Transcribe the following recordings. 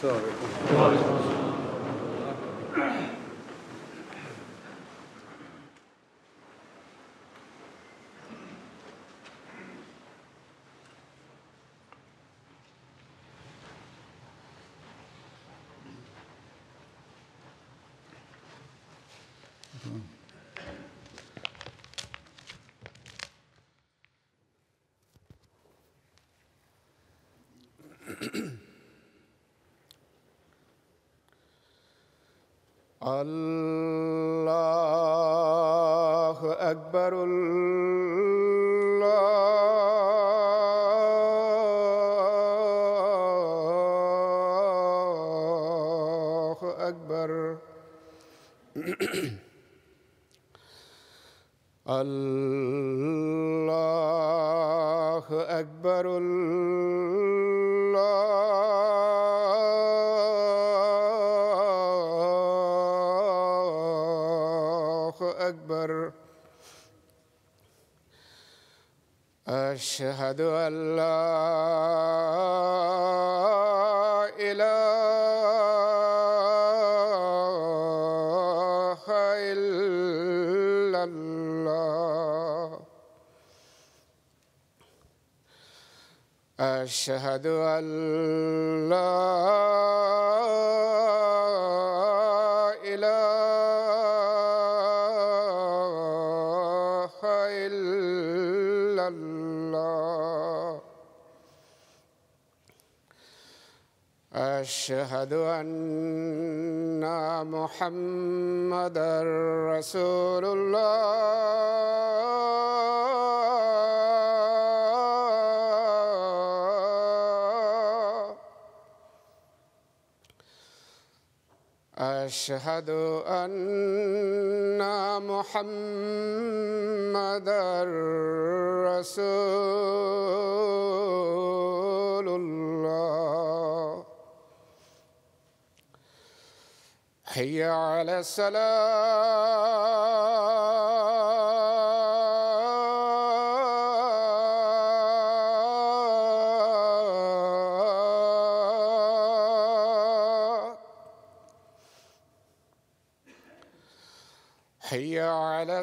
السلام علیکم. اللہ اکبر اللہ اکبر اللہ اکبر أشهد أن لا إله إلا الله أشهد أن لا أشهد أن محمدًا رسول الله أشهد أن محمدًا رسول الله حي على الصلاة حي على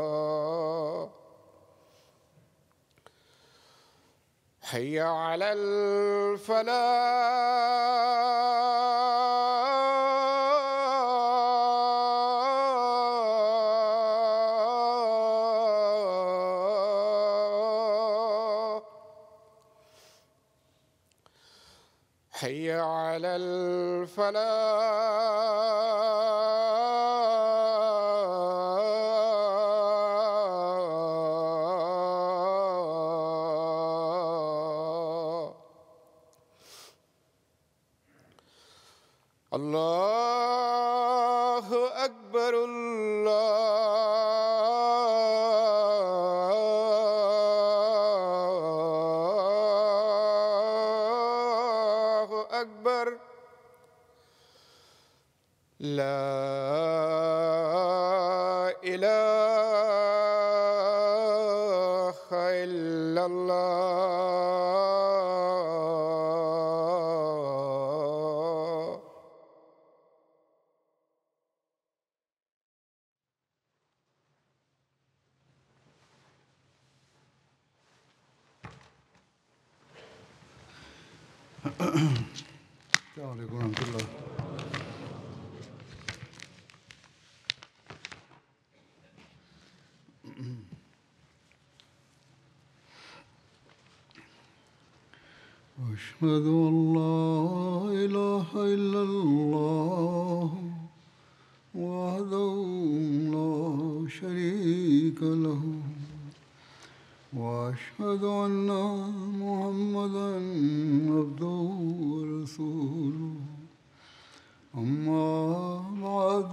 الصلاة حي على الفلاح حي على الفلاح الله أكبر الله أكبر لا إله إلا الله السلام علیکم ورحمۃ اللہ. أشهد أن لا إله إلا الله وحده لا شريك له وأشهد أن محمدًا عبده ورسوله أما بعد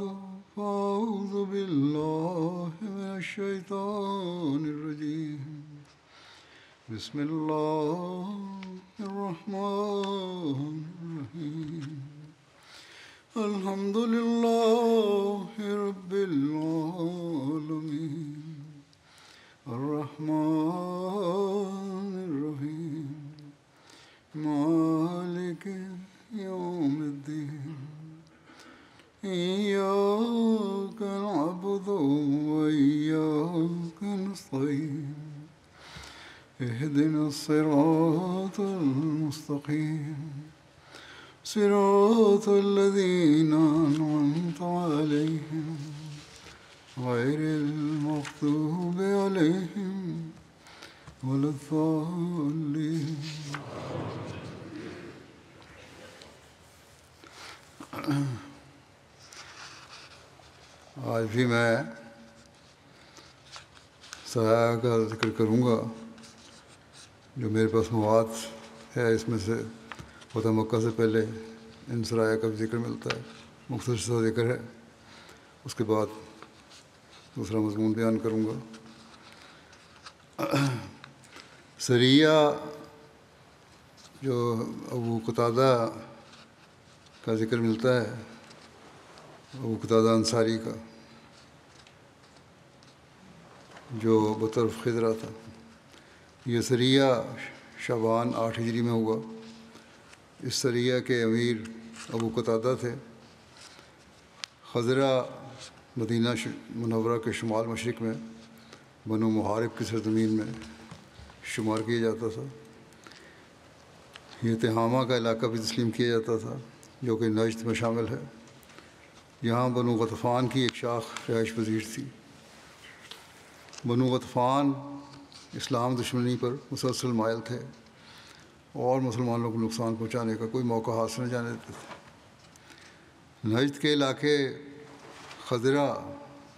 فأعوذ بالله من الشيطان الرجيم بسم الله الرحمن الرحيم الحمد لله رب العالمين الرحمن الرحيم مالك يوم الدين إياك نعبد وإياك نستعين اهدنا الصراط المستقيم صراط الذين أنعمت عليهم غير المغضوب عليهم ولا الضالين. آج بھی میں سایہ کا ذکر کروں گا جو میرے پاس مواد ہے. اس میں سے فتح مکہ سے پہلے ان سرایہ کا بھی ذکر ملتا ہے، مختصر سا ذکر ہے. اس کے بعد دوسرا مضمون بیان کروں گا. سریہ جو ابو قتادہ کا ذکر ملتا ہے، ابو قتادہ انصاری کا، جو بطرف خضرہ تھا. یہ سریہ شعبان 8 ہجری میں ہوا. اس سریہ کے امیر ابو قتادہ تھے. خضرہ مدینہ منورہ کے شمال مشرق میں بنو محارب کی سرزمین میں شمار کیا جاتا تھا. یہ تہامہ کا علاقہ بھی تسلیم کیا جاتا تھا جو کہ نجد میں شامل ہے. یہاں بنو غطفان کی ایک شاخ رہائش پذیر تھی. بنو غطفان اسلام دشمنی پر مسلسل مائل تھے اور مسلمانوں کو نقصان پہنچانے کا کوئی موقع حاصل نہ جانے دیتے تھے. نجد کے علاقے خضرہ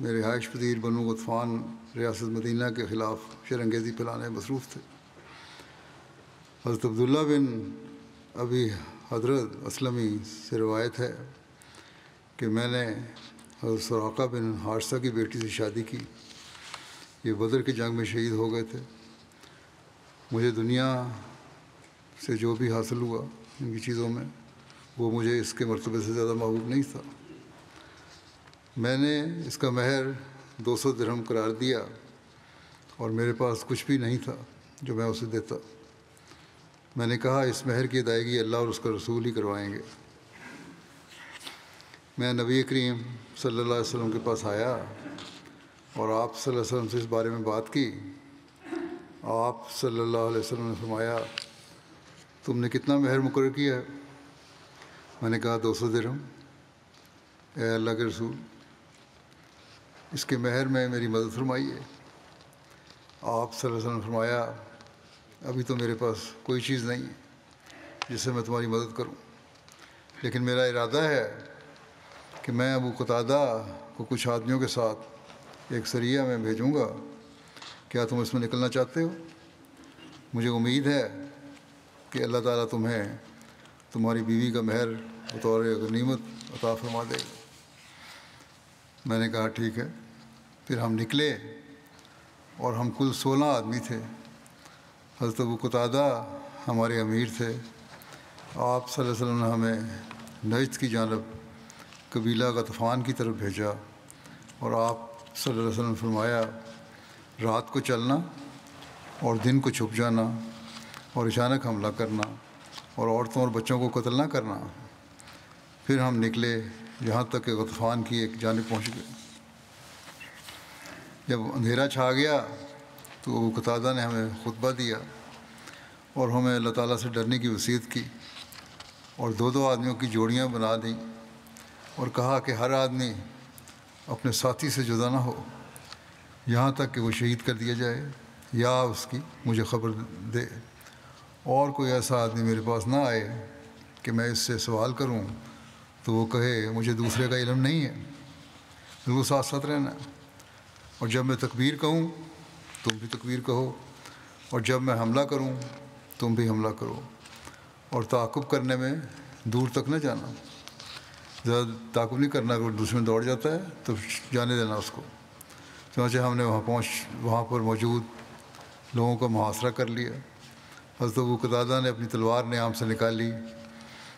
میں رہائش پذیر بنو غطفان ریاست مدینہ کے خلاف شرانگیزی پھیلانے میں مصروف تھے. حضرت عبداللہ بن ابی حضرت اسلمی سے روایت ہے کہ میں نے حضرت سراقہ بن حارثہ کی بیٹی سے شادی کی. یہ بدر کی جنگ میں شہید ہو گئے تھے. مجھے دنیا سے جو بھی حاصل ہوا ان کی چیزوں میں وہ مجھے اس کے مرتبے سے زیادہ محبوب نہیں تھا. میں نے اس کا مہر 200 درہم قرار دیا اور میرے پاس کچھ بھی نہیں تھا جو میں اسے دیتا. میں نے کہا اس مہر کی ادائیگی اللہ اور اس کا رسول ہی کروائیں گے. میں نبی کریم صلی اللہ علیہ وسلم کے پاس آیا اور آپ صلی اللہ علیہ وسلم سے اس بارے میں بات کی. آپ صلی اللہ علیہ وسلم نے فرمایا تم نے کتنا مہر مقرر کیا ہے؟ میں نے کہا 200 درہم. اے اللہ کے رسول اس کے مہر میں میری مدد فرمائیے. آپ صلی اللہ علیہ وسلم نے فرمایا ابھی تو میرے پاس کوئی چیز نہیں ہے جس سے میں تمہاری مدد کروں، لیکن میرا ارادہ ہے کہ میں ابو قتادہ کو کچھ آدمیوں کے ساتھ ایک سریہ میں بھیجوں گا. کیا تم اس میں نکلنا چاہتے ہو؟ مجھے امید ہے کہ اللہ تعالیٰ تمہیں تمہاری بیوی کا مہر بطور غنیمت عطا فرما دے گا. میں نے کہا ٹھیک ہے. پھر ہم نکلے اور ہم کل 16 آدمی تھے. حضرت ابو قتادہ ہمارے امیر تھے. آپ صلی اللہ علیہ وسلم نے ہمیں نجد کی جانب قبیلہ غطفان کی طرف بھیجا اور آپ صلی اللہ علیہ وسلم نے فرمایا رات کو چلنا اور دن کو چھپ جانا اور اچانک حملہ کرنا اور عورتوں اور بچوں کو قتل نہ کرنا. پھر ہم نکلے یہاں تک کہ غطفان کی ایک جانب پہنچ گئے. جب اندھیرا چھا گیا تو ابو قتادہ نے ہمیں خطبہ دیا اور ہمیں اللہ تعالیٰ سے ڈرنے کی وصیت کی اور 2 آدمیوں کی جوڑیاں بنا دیں اور کہا کہ ہر آدمی اپنے ساتھی سے جدا نہ ہو یہاں تک کہ وہ شہید کر دیا جائے یا اس کی مجھے خبر دے، اور کوئی ایسا آدمی میرے پاس نہ آئے کہ میں اس سے سوال کروں تو وہ کہے مجھے دوسرے کا علم نہیں ہے. بالکل ساتھ ساتھ رہنا. اور جب میں تکبیر کہوں تم بھی تکبیر کہو، اور جب میں حملہ کروں تم بھی حملہ کرو، اور تعاقب کرنے میں دور تک نہ جانا. زیادہ تعاقب نہیں کرنا. اگر دشمن دوڑ جاتا ہے تو جانے دینا اس کو. چنانچہ ہم نے وہاں پر موجود لوگوں کا محاصرہ کر لیا. حضرت ابو قتادہ نے اپنی تلوار نیام سے نکالی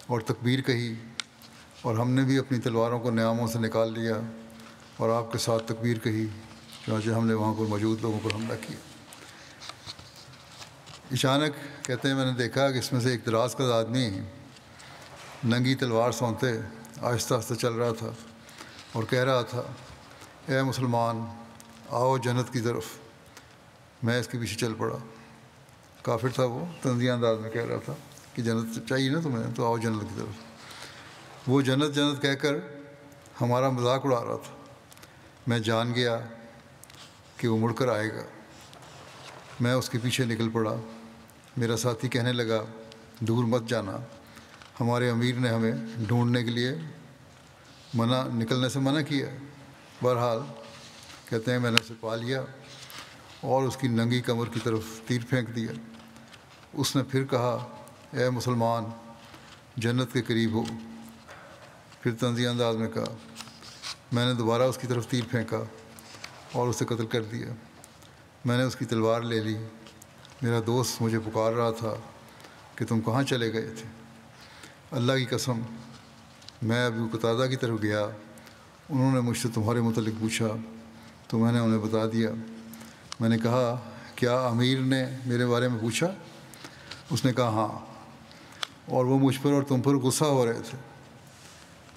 اور تکبیر کہی اور ہم نے بھی اپنی تلواروں کو نیاموں سے نکال لیا اور آپ کے ساتھ تکبیر کہی، چنانچہ ہم نے وہاں پر موجود لوگوں پر حملہ کیا۔ اچانک کہتے ہیں میں نے دیکھا کہ اس میں سے ایک دراز کا آدمی ننگی تلوار سونتے آہستہ آہستہ چل رہا تھا اور کہہ رہا تھا، اے مسلمان آؤ جنت کی طرف۔ میں اس کے پیچھے چل پڑا۔ کافر تھا وہ، طنزیہ انداز میں کہہ رہا تھا کہ جنت چاہیے نا تمہیں، تو آؤ جنت کی طرف۔ وہ جنت جنت کہہ کر ہمارا مذاق اڑا رہا تھا۔ میں جان گیا کہ وہ مڑ کر آئے گا۔ میں اس کے پیچھے نکل پڑا۔ میرا ساتھی کہنے لگا، دور مت جانا، ہمارے امیر نے ہمیں ڈھونڈنے کے لیے نکلنے سے منع کیا۔ بہرحال کہتے ہیں میں نے اسے پا لیا اور اس کی ننگی کمر کی طرف تیر پھینک دیا۔ اس نے پھر کہا، اے مسلمان جنت کے قریب ہو۔ پھر طنزیہ انداز میں کہا۔ میں نے دوبارہ اس کی طرف تیر پھینکا اور اسے قتل کر دیا۔ میں نے اس کی تلوار لے لی۔ میرا دوست مجھے پکار رہا تھا کہ تم کہاں چلے گئے تھے؟ اللہ کی قسم میں ابو قتادہ کی طرف گیا۔ انہوں نے مجھ سے تمہارے متعلق پوچھا تو میں نے انہیں بتا دیا۔ میں نے کہا، کیا امیر نے میرے بارے میں پوچھا؟ اس نے کہا ہاں، اور وہ مجھ پر اور تم پر غصہ ہو رہے تھے۔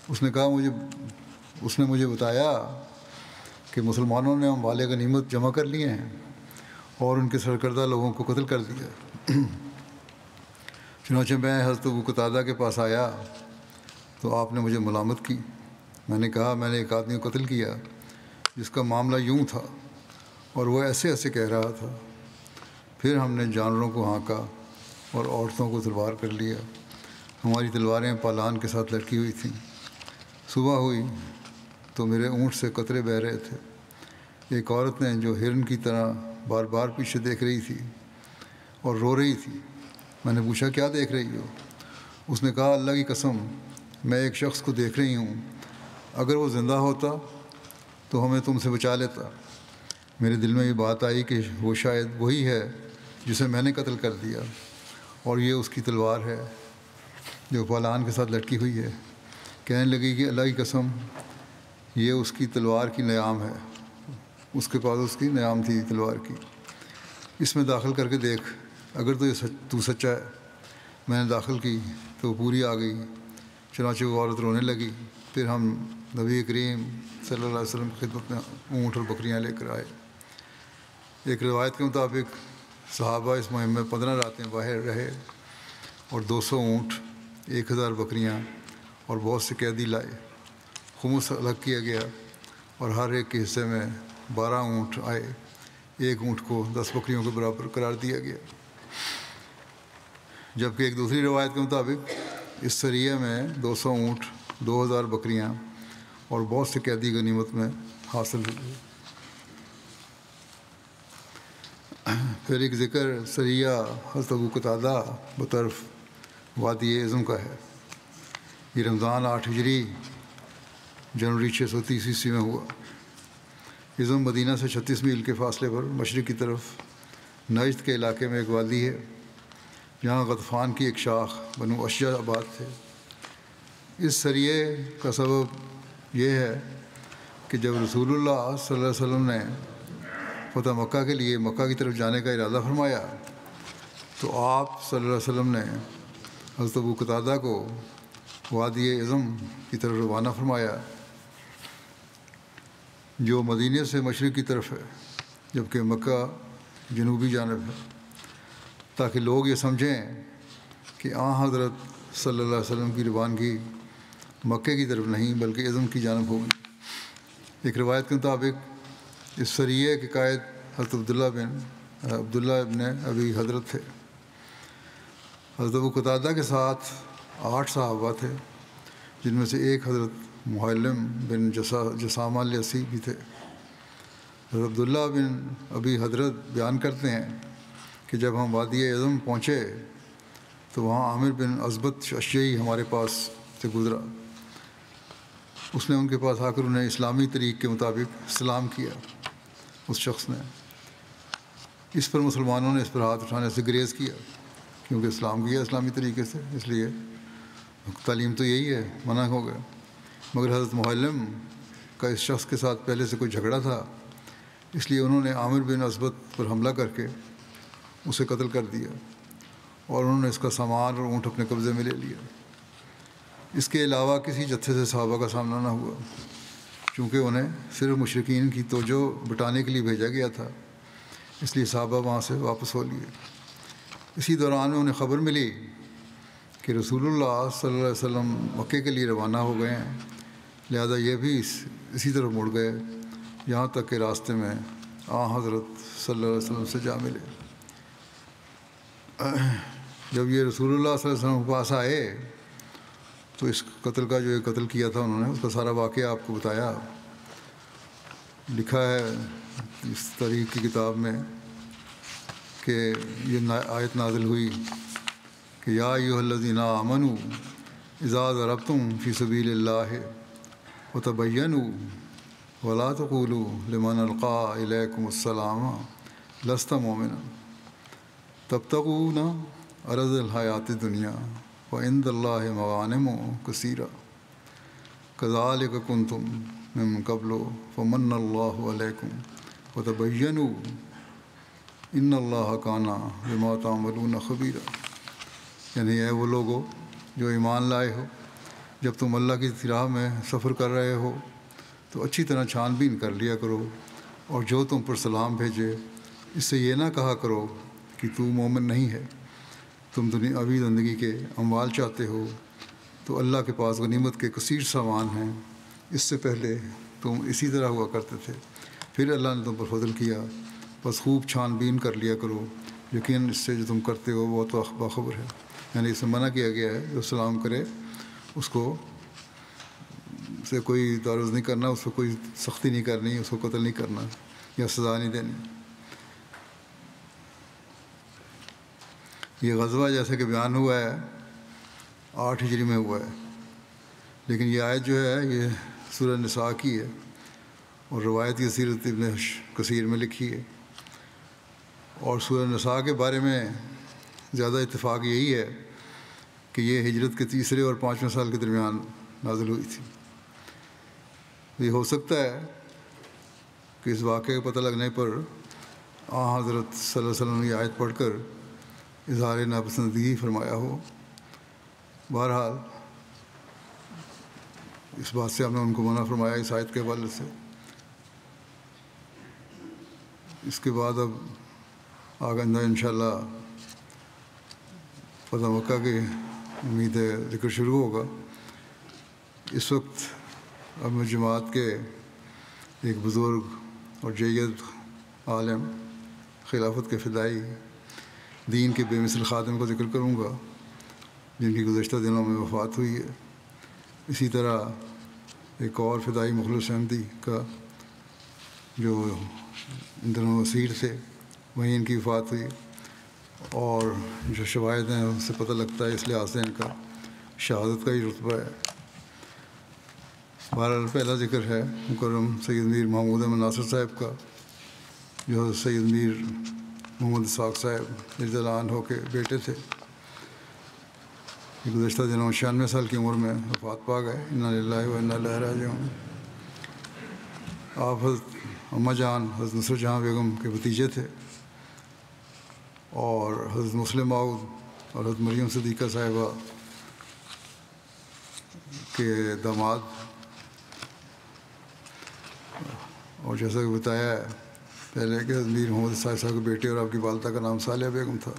اس نے مجھے بتایا کہ مسلمانوں نے اموال غنیمت جمع کر لیے ہیں اور ان کے سرکردہ لوگوں کو قتل کر دیا۔ چنانچہ میں حضرت ابو قتادہ کے پاس آیا تو آپ نے مجھے ملامت کی۔ میں نے کہا، میں نے ایک آدمی کو قتل کیا جس کا معاملہ یوں تھا، اور وہ ایسے ایسے کہہ رہا تھا۔ پھر ہم نے جانوروں کو ہانکا اور عورتوں کو تلوار کر لیا۔ ہماری تلواریں پالان کے ساتھ لٹکی ہوئی تھیں۔ صبح ہوئی تو میرے اونٹ سے قطرے بہہ رہے تھے۔ ایک عورت نے جو ہرن کی طرح بار بار پیچھے دیکھ رہی تھی اور رو رہی تھی۔ میں نے پوچھا، کیا دیکھ رہی ہو؟ اس نے کہا، اللہ کی قسم میں ایک شخص کو دیکھ رہی ہوں، اگر وہ زندہ ہوتا تو ہمیں تم سے بچا لیتا۔ میرے دل میں یہ بات آئی کہ وہ شاید وہی ہے جسے میں نے قتل کر دیا، اور یہ اس کی تلوار ہے جو پالان کے ساتھ لٹکی ہوئی ہے۔ کہنے لگی کہ اللہ کی قسم یہ اس کی تلوار کی نیام ہے۔ اس کے پاس اس کی نیام تھی تلوار کی۔ اس میں داخل کر کے دیکھ، اگر تو سچا ہے۔ میں نے داخل کی تو وہ پوری آ گئی۔ چنانچہ وہ عورت رونے لگی۔ پھر ہم نبی کریم صلی اللہ علیہ وسلم کی خدمت میں اونٹ اور بکریاں لے کر آئے۔ ایک روایت کے مطابق صحابہ اس مہم میں 15 راتیں باہر رہے اور 200 اونٹ، 1000 بکریاں اور بہت سے قیدی لائے۔ خمس الگ کیا گیا اور ہر ایک کے حصے میں 12 اونٹ آئے۔ ایک اونٹ کو 10 بکریوں کے برابر قرار دیا گیا۔ جبکہ ایک دوسری روایت کے مطابق اس سریہ میں 200 اونٹ، 2000 بکریاں اور بہت سے قیدی غنیمت میں حاصل ہوئے۔ پھر ایک ذکر سریہ حضرت ابو قتادہ بطرف وادی عظم کا ہے۔ یہ رمضان 8 ہجری جنوری 630 عیسوی میں ہوا۔ عظم مدینہ سے 36 میل کے فاصلے پر مشرق کی طرف نجد کے علاقے میں ایک وادی ہے جہاں غطفان کی ایک شاخ بنو اشجع آباد تھے۔ اس سریے کا سبب یہ ہے کہ جب رسول اللہ صلی اللہ علیہ وسلم نے فتح مکہ کے لیے مکہ کی طرف جانے کا ارادہ فرمایا تو آپ صلی اللہ علیہ وسلم نے حضرت ابو قتادہ کو وادی عظم کی طرف روانہ فرمایا جو مدینے سے مشرق کی طرف ہے، جبکہ مکہ جنوبی جانب ہے، تاکہ لوگ یہ سمجھیں کہ حضرت صلی اللہ علیہ وسلم کی روانگی مکے کی طرف نہیں بلکہ عظم کی جانب ہوگی۔ ایک روایت کے مطابق اس سریے کے قائد حضرت عبداللہ ابن ابی حضرت تھے۔ حضرت ابو قتادہ کے ساتھ 8 صحابہ تھے، جن میں سے ایک حضرت محلم بن جسامہ الیسی بھی تھے۔ حضرت عبداللہ بن ابی حضرت بیان کرتے ہیں کہ جب ہم وادی عظم پہنچے تو وہاں عامر بن ازبت اشجعی ہمارے پاس سے گزرا۔ اس نے ان کے پاس آ کر انہیں اسلامی طریق کے مطابق سلام کیا۔ اس شخص نے اس پر مسلمانوں نے اس پر ہاتھ اٹھانے سے گریز کیا، کیونکہ اسلام کیا اسلامی طریقے سے، اس لیے تعلیم تو یہی ہے، منع ہو گیا۔ مگر حضرت معلم کا اس شخص کے ساتھ پہلے سے کوئی جھگڑا تھا، اس لیے انہوں نے عامر بن اسبت پر حملہ کر کے اسے قتل کر دیا، اور انہوں نے اس کا سامان اور اونٹ اپنے قبضے میں لے لیا۔ اس کے علاوہ کسی جتھے سے صحابہ کا سامنا نہ ہوا، چونکہ انہیں صرف مشرکین کی توجہ بٹانے کے لیے بھیجا گیا تھا، اس لیے صحابہ وہاں سے واپس ہو لیے۔ اسی دوران میں انہیں خبر ملی کہ رسول اللہ صلی اللہ علیہ وسلم مکے کے لیے روانہ ہو گئے ہیں، لہذا یہ بھی اسی طرف مڑ گئے، یہاں تک کہ راستے میں حضرت صلی اللہ علیہ وسلم سے جا ملے۔ جب یہ رسول اللہ صلی اللہ علیہ وسلم کے پاس آئے تو اس قتل کا جو یہ قتل کیا تھا انہوں نے، اس کا سارا واقعہ آپ کو بتایا۔ لکھا ہے اس تاریخ کی کتاب میں کہ یہ آیت نازل ہوئی کہ یا ایھا الذین آمنوا اذا ضربتم فی سبیل اللہ وتبینوا ولا تقولوا لمن القى الیکم السلام لست مؤمنا تبتغون عرض الحیات الدنیا وعند اللہ مغانم کثیرہ کذالک کنتم من قبل فمن اللہ علیکم وتبینوا ان اللہ کان بما تعملون خبیرا۔ یعنی اے وہ لوگو جو ایمان لائے ہو، جب تم اللہ کی راہ میں سفر کر رہے ہو تو اچھی طرح چھان بین کر لیا کرو، اور جو تم پر سلام بھیجے اس سے یہ نہ کہا کرو کہ تو مومن نہیں ہے۔ تم دنیاوی زندگی کے اموال چاہتے ہو تو اللہ کے پاس غنیمت کے کثیر سامان ہیں، اس سے پہلے تم اسی طرح ہوا کرتے تھے، پھر اللہ نے تم پر فضل کیا، بس خوب چھان بین کر لیا کرو، یقین اس سے جو تم کرتے ہو وہ تو باخبر ہے۔ یعنی اس سے منع کیا گیا ہے جو سلام کرے اس کو سے کوئی تعرض نہیں کرنا، اس کو کوئی سختی نہیں کرنی، اس کو قتل نہیں کرنا یا سزا نہیں دینی۔ یہ غزوہ جیسے کہ بیان ہوا ہے 8 ہجری میں ہوا ہے، لیکن یہ آیت جو ہے یہ سورہ نساء کی ہے، اور روایت کی سیرت ابن کثیر میں لکھی ہے، اور سورہ نساء کے بارے میں زیادہ اتفاق یہی ہے کہ یہ ہجرت کے 3 اور 5 سال کے درمیان نازل ہوئی تھی۔ یہ ہو سکتا ہے کہ اس واقعے کا پتہ لگنے پر حضرت صلی اللہ علیہ وسلم نے یہ آیت پڑھ کر اظہار ناپسندگی فرمایا ہو۔ بہرحال اس بات سے ہم نے ان کو منع فرمایا اس آیت کے حوالے سے۔ اس کے بعد اب آگندہ انشاءاللہ فتح مکہ کی امید ہے ذکر شروع ہوگا۔ اس وقت اب جماعت کے ایک بزرگ اور جید عالم، خلافت کے فدائی، دین کے بے مثل خادم کو ذکر کروں گا جن کی گزشتہ دنوں میں وفات ہوئی ہے۔ اسی طرح ایک اور فدائی مخلص احمدی کا جو ان دنوں اسیر تھے، وہیں ان کی وفات ہوئی، اور جو شواہد ہیں ان سے پتہ لگتا ہے اس لحاظ سے ان کا شہادت کا ہی رتبہ ہے۔ بہرحال پہلا ذکر ہے مکرم سید میر محمود احمد ناصر صاحب کا، جو سید میر محمد اسحاق صاحب رضی اللہ عنہ کے بیٹے تھے۔ گزشتہ دنوں 96 سال کی عمر میں وفات پا گئے، انا للہ و انا الیہ راجعون۔ آپ حضرت اماں جان حضرت نصرت جہاں بیگم کے بھتیجے تھے، اور حضرت مسلم ماؤد اور حضرت مریم صدیقہ صاحبہ کے داماد، اور جیسا کہ بتایا ہے پہلے کہ حضرت میر محمد اسحاق صاحب کے بیٹے اور آپ کی والدہ کا نام صالحہ بیگم تھا۔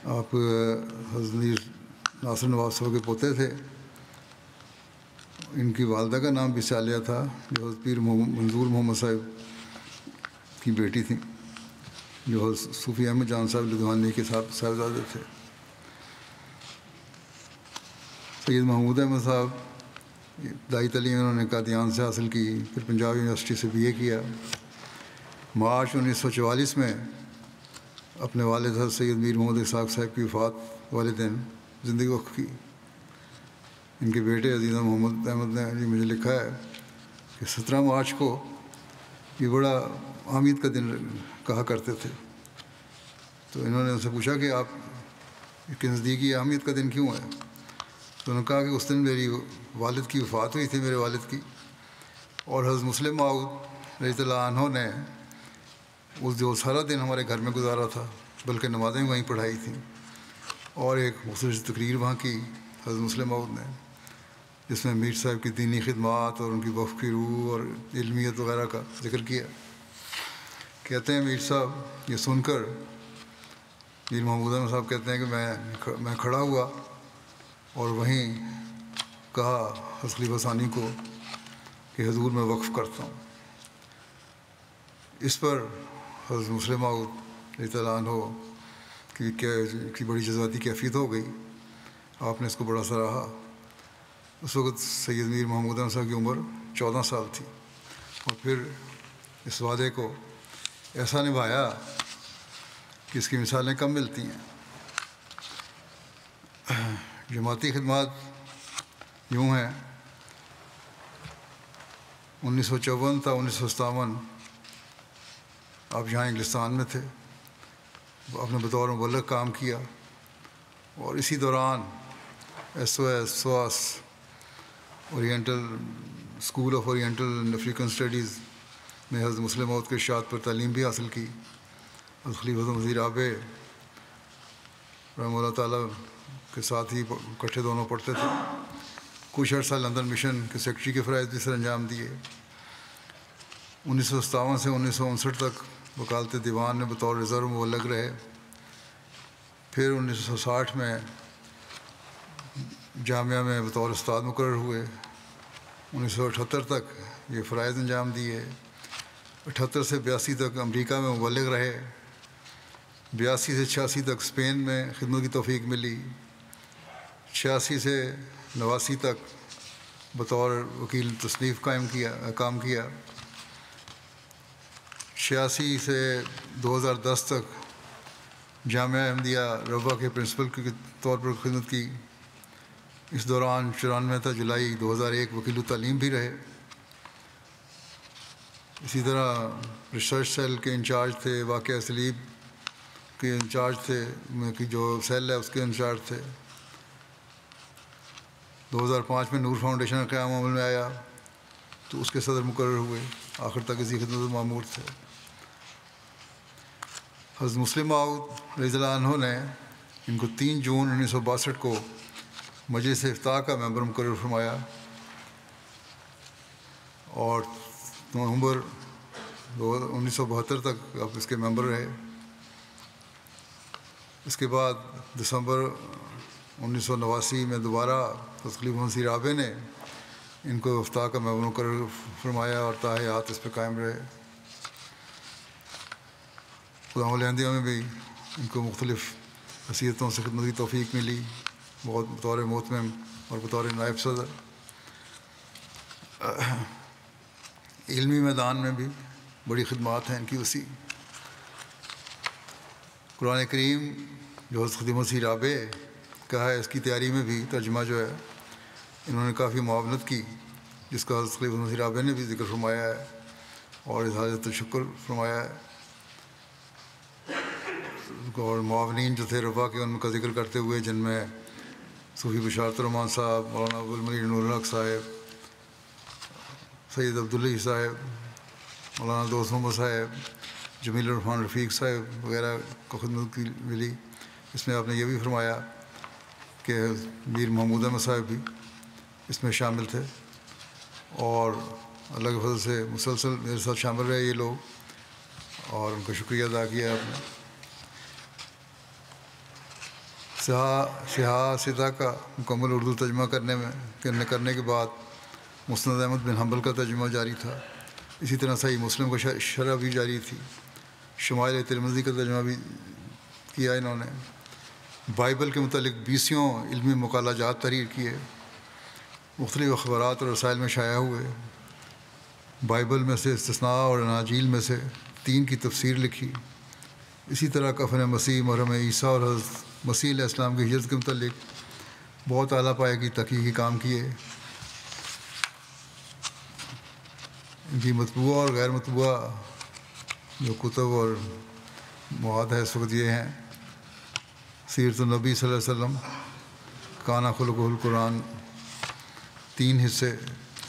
آپ حضرت میر ناصر نواز صاحب کے پوتے تھے۔ ان کی والدہ کا نام بھی صالحہ تھا، جو حضرت پیر منظور محمد صاحب کی بیٹی تھیں، جو حضرت صوفی احمد جان صاحب لدھیانوی کے ساتھ صاحبزادے تھے۔ سید محمود احمد صاحب ابتدائی تعلیم انہوں نے قادیان سے حاصل کی، پھر پنجاب یونیورسٹی سے BA کیا۔ مارچ 1944 میں اپنے والد حضرت سید میر محمد اسحاق صاحب کی وفات والے دن زندگی وقف کی۔ ان کے بیٹے عزیزہ محمد احمد نے مجھے لکھا ہے کہ 17 مارچ کو یہ بڑا اہمیت کا دن کہا کرتے تھے. تو انہوں نے ان سے پوچھا کہ آپ کے نزدیک یہ اہمیت کا دن کیوں ہے؟ تو انہوں نے کہا کہ اس دن میری والد کی وفات ہوئی تھی، میرے والد کی، اور حضرت مسلم موعود رضی اللہ عنہ نے اس جو سارا دن ہمارے گھر میں گزارا تھا، بلکہ نمازیں وہیں پڑھائی تھیں، اور ایک مختصر تقریر وہاں کی حضرت مسلم موعود نے، جس میں میر صاحب کی دینی خدمات اور ان کی وقف کی روح اور علمیت وغیرہ کا ذکر کیا. کہتے ہیں میر صاحب یہ سن کر، میر محمود احمد صاحب کہتے ہیں کہ میں کھڑا ہوا اور وہیں کہا حضرت خلیفہ ثانی کو کہ حضور میں وقف کرتا ہوں. اس پر حضرت مسلم موعود رضی اللہ عنہ کی بڑی جذباتی کیفیت ہو گئی. آپ نے اس کو بڑا سراہا. اس وقت سید میر محمود احمد صاحب کی عمر 14 سال تھی، اور پھر اس وعدے کو ایسا نبھایا کہ اس کی مثالیں کم ملتی ہیں. جماعتی خدمات یوں ہیں، 1954 تا 1957 آپ یہاں انگلستان میں تھے، آپ نے بطور مبلغ کام کیا، اور اسی دوران S O S SOAS oriental school of oriental and African studies میں حضرت مسلم موعود کے ارشاد پر تعلیم بھی حاصل کی. حضرت خلیفۃ المسیح رابع رحمہ اللہ تعالیٰ کے ساتھ ہی اکٹھے دونوں پڑھتے تھے. کچھ عرصہ لندن مشن کے سیکرٹری کے فرائض بھی سر انجام دیے. 1957 سے 1959 تک وکالت دیوان میں بطور ریزرو مبلغ رہے. پھر 1960 میں جامعہ میں بطور استاد مقرر ہوئے. 1978 تک یہ فرائض انجام دیے. 78 سے 82 تک امریکہ میں مبلغ رہے. 82 سے 86 تک اسپین میں خدمت کی توفیق ملی. 86 سے 89 تک بطور وکیل تصنیف کام کیا. 86 سے 2010 تک جامعہ احمدیہ ربوہ کے پرنسپل کے طور پر خدمت کی. اس دوران 94 تا جولائی 2001 وکیل تعلیم بھی رہے. اسی طرح ریسرچ سیل کے انچارج تھے، واقعہ اسلیب کے انچارج تھے، کی جو سیل ہے اس کے انچارج تھے. 2005 میں نور فاؤنڈیشن کا قیام عمل میں آیا تو اس کے صدر مقرر ہوئے. آخر تک اسی خدمت مامور تھے. حضرت مسلم موعود رضی اللہ عنہ نے ان کو 3 جون 1962 کو مجلس افتاح کا ممبر مقرر فرمایا، اور نومبر 1972 تک آپ اس کے ممبر رہے. اس کے بعد دسمبر 1989 میں دوبارہ حضرت خلیفہ مسیح رابع نے ان کو افتاح کا ممبر مقرر فرمایا، اور تا حیات اس پہ قائم رہے. خدا الہندیہ میں بھی ان کو مختلف حیثیتوں سے خدمت کی توفیق ملی، بطور محتمم اور بطور نائب صدر. علمی میدان میں بھی بڑی خدمات ہیں ان کی وسیع. قرآن کریم جو حضرت خلیفہ مسیح رابع کا ہے، اس کی تیاری میں بھی ترجمہ جو ہے انہوں نے کافی معاونت کی، جس کا حضرت خلیفہ مسیح رابع نے بھی ذکر فرمایا ہے اور اظہار تشکر فرمایا ہے. اور معاونین جو تھے ربا کے، ان کا ذکر کرتے ہوئے، جن میں صوفی بشارت الرحمان صاحب، مولانا ابوالمنیر نور الحق صاحب، سید عبداللہ صاحب، مولانا دوست محمد صاحب، جمیل الرحمان رفیق صاحب وغیرہ کو خدمت کی ملی. اس میں آپ نے یہ بھی فرمایا کہ میر محمود احمد صاحب بھی اس میں شامل تھے، اور اللہ کے فضل سے مسلسل میرے ساتھ شامل رہے یہ لوگ، اور ان کا شکریہ ادا کیا آپ نے. سیاہ ستا کا مکمل اردو ترجمہ کرنے کے بعد مسند احمد بن حنبل کا ترجمہ جاری تھا. اسی طرح صحیح مسلم کا شرح بھی جاری تھی. شمائل ترمذی کا ترجمہ بھی کیا انہوں نے. بائبل کے متعلق 20 علمی مقالہ جات تحریر کیے، مختلف اخبارات اور رسائل میں شائع ہوئے. بائبل میں سے استثناء اور اناجیل میں سے 3 کی تفسیر لکھی. اسی طرح کفن مسیح، محرم عیسیٰ اور حضرت مسیح علیہ السلام کی ہجرت کے متعلق بہت اعلیٰ پائے کی تحقیقی کام کیے. ان کی مطبوعہ اور غیر مطبوعہ جو کتب اور مواد ہے اس وقت یہ ہیں: سیرت النبی صلی اللہ علیہ وسلم، کانا خلقہ القرآن، 3 حصے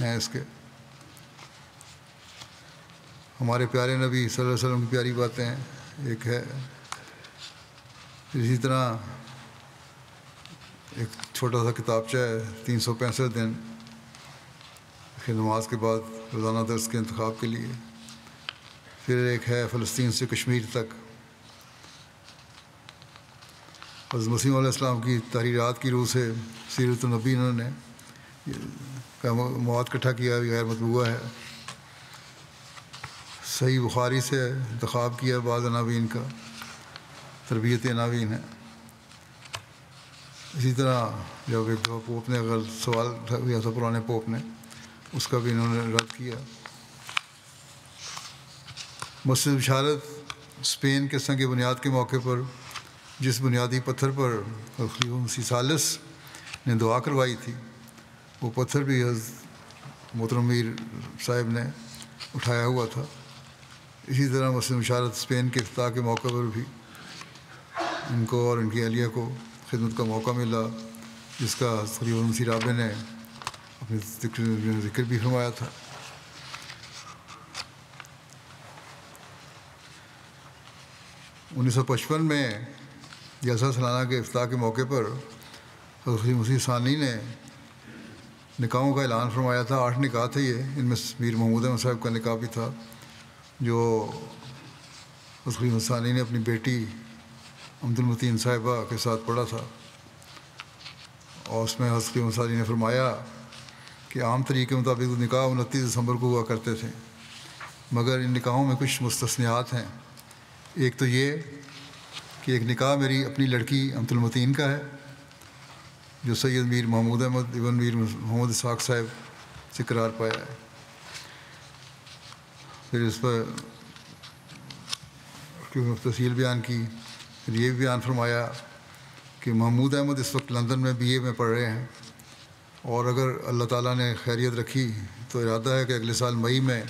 ہیں اس کے، ہمارے پیارے نبی صلی اللہ علیہ وسلم کی پیاری باتیں ایک ہے، اسی طرح ایک چھوٹا سا کتابچہ ہے 365 دن کہ نماز کے بعد روزانہ درس کے انتخاب کے لیے، پھر ایک ہے فلسطین سے کشمیر تک، حضرت مسیح علیہ السلام کی تحریرات کی روح سے سیرت النبی انہوں نے مواد اکٹھا کیا، غیر مطبوعہ ہے، صحیح بخاری سے انتخاب کیا بعض عناوین کا، تربیت عناوین ہے۔ اسی طرح جب ایک پوپ نے اگر سوال کیا تھا پرانے پوپ نے، اس کا بھی انہوں نے رد کیا۔ مسجد بشارت اسپین کے سنگ بنیاد کے موقع پر جس بنیادی پتھر پر خلیفہ مسیح ثالث نے دعا کروائی تھی، وہ پتھر بھی حضرت محترم میر صاحب نے اٹھایا ہوا تھا۔ اسی طرح مسجد بشارت اسپین کے افتتاح کے موقع پر بھی ان کو اور ان کی اہلیہ کو خدمت کا موقع ملا، جس کا خلیفہ مسیح رابع نے اپنے ذکر بھی فرمایا تھا۔ 1955 میں جلسہ سالانہ کے افتتاح کے موقع پر حضرت خلیفہ مسیح ثانی نے نکاحوں کا اعلان فرمایا تھا۔ 8 نکاح تھے یہ، ان میں میر محمود احمد صاحب کا نکاح بھی تھا جو حضرت خلیفہ ثانی نے اپنی بیٹی عبد المتین صاحبہ کے ساتھ پڑھا تھا، اور اس میں حضرت خلیفہ ثانی نے فرمایا کہ عام طریقے کے مطابق نکاح 29 دسمبر کو ہوا کرتے تھے، مگر ان نکاحوں میں کچھ مستثنیات ہیں۔ ایک تو یہ کہ ایک نکاح میری اپنی لڑکی عبد المتین کا ہے جو سید میر محمود احمد ابن میر محمد اسحاق صاحب سے قرار پایا ہے۔ پھر اس پر تفصیل بیان کی، پھر یہ بھی بیان فرمایا کہ محمود احمد اس وقت لندن میں BA میں پڑھ رہے ہیں، اور اگر اللہ تعالیٰ نے خیریت رکھی تو ارادہ ہے کہ اگلے سال مئی میں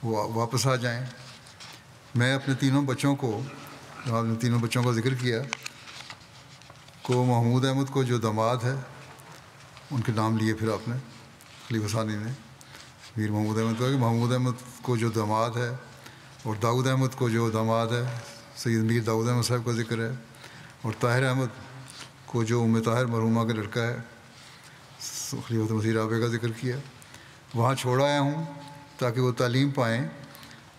وہ واپس آ جائیں۔ میں اپنے تینوں بچوں کو، جب آپ نے تینوں بچوں کا ذکر کیا، کو محمود احمد کو جو داماد ہے ان کے نام لیے پھر آپ نے خلیفہ ثانی نے میر محمود احمد کا، کہ محمود احمد کو جو داماد ہے، اور داؤد احمد کو جو داماد ہے سید میر داؤد احمد صاحب کا ذکر ہے، اور طاہر احمد کو جو طاہر مرحومہ کا لڑکا ہے خلیفہ مسیح رابع کا ذکر کیا۔ وہاں چھوڑ آیا ہوں تاکہ وہ تعلیم پائیں